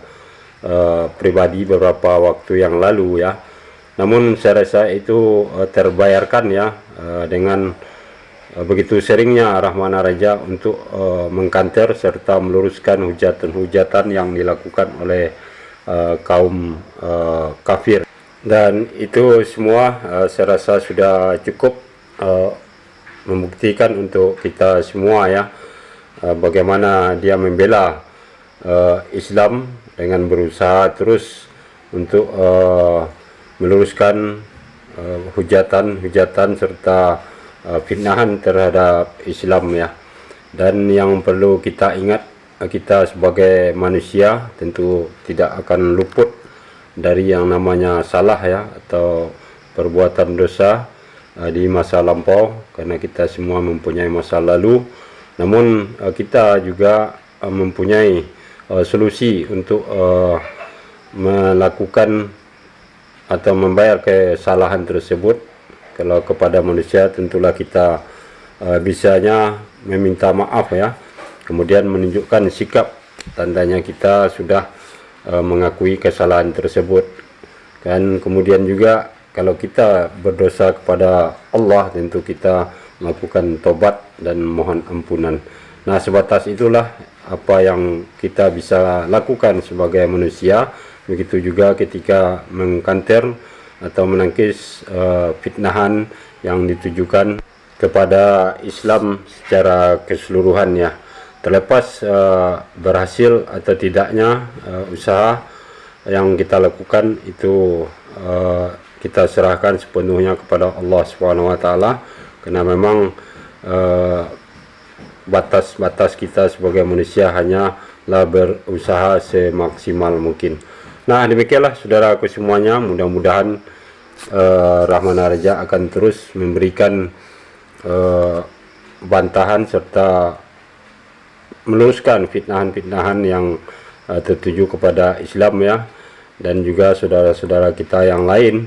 pribadi beberapa waktu yang lalu ya. Namun saya rasa itu terbayarkan ya dengan begitu seringnya Rahmana Raja untuk mengkanter serta meluruskan hujatan-hujatan yang dilakukan oleh kaum kafir. Dan itu semua saya rasa sudah cukup membuktikan untuk kita semua ya, bagaimana dia membela Islam dengan berusaha terus untuk meluruskan hujatan-hujatan serta fitnahan terhadap Islam ya. Dan yang perlu kita ingat, kita sebagai manusia tentu tidak akan luput dari yang namanya salah ya, atau perbuatan dosa di masa lampau, karena kita semua mempunyai masa lalu. Namun kita juga mempunyai solusi untuk melakukan atau membayar kesalahan tersebut. Kalau kepada manusia tentulah kita bisanya meminta maaf ya, kemudian menunjukkan sikap tandanya kita sudah mengakui kesalahan tersebut. Dan kemudian juga kalau kita berdosa kepada Allah, tentu kita melakukan tobat dan mohon ampunan. Nah, sebatas itulah apa yang kita bisa lakukan sebagai manusia. Begitu juga ketika mengkanter atau menangkis fitnahan yang ditujukan kepada Islam secara keseluruhan ya. Terlepas berhasil atau tidaknya usaha yang kita lakukan itu kita serahkan sepenuhnya kepada Allah Subhanahu wa taala, karena memang batas-batas kita sebagai manusia hanyalah berusaha semaksimal mungkin. Nah, demikianlah saudaraku semuanya, mudah-mudahan Rahmana Raja akan terus memberikan bantahan serta meluruskan fitnahan-fitnahan yang tertuju kepada Islam ya, dan juga saudara-saudara kita yang lain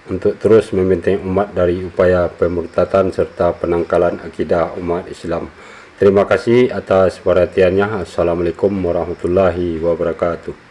untuk terus membentengi umat dari upaya pemurtatan serta penangkalan akidah umat Islam. Terima kasih atas perhatiannya. Assalamualaikum warahmatullahi wabarakatuh.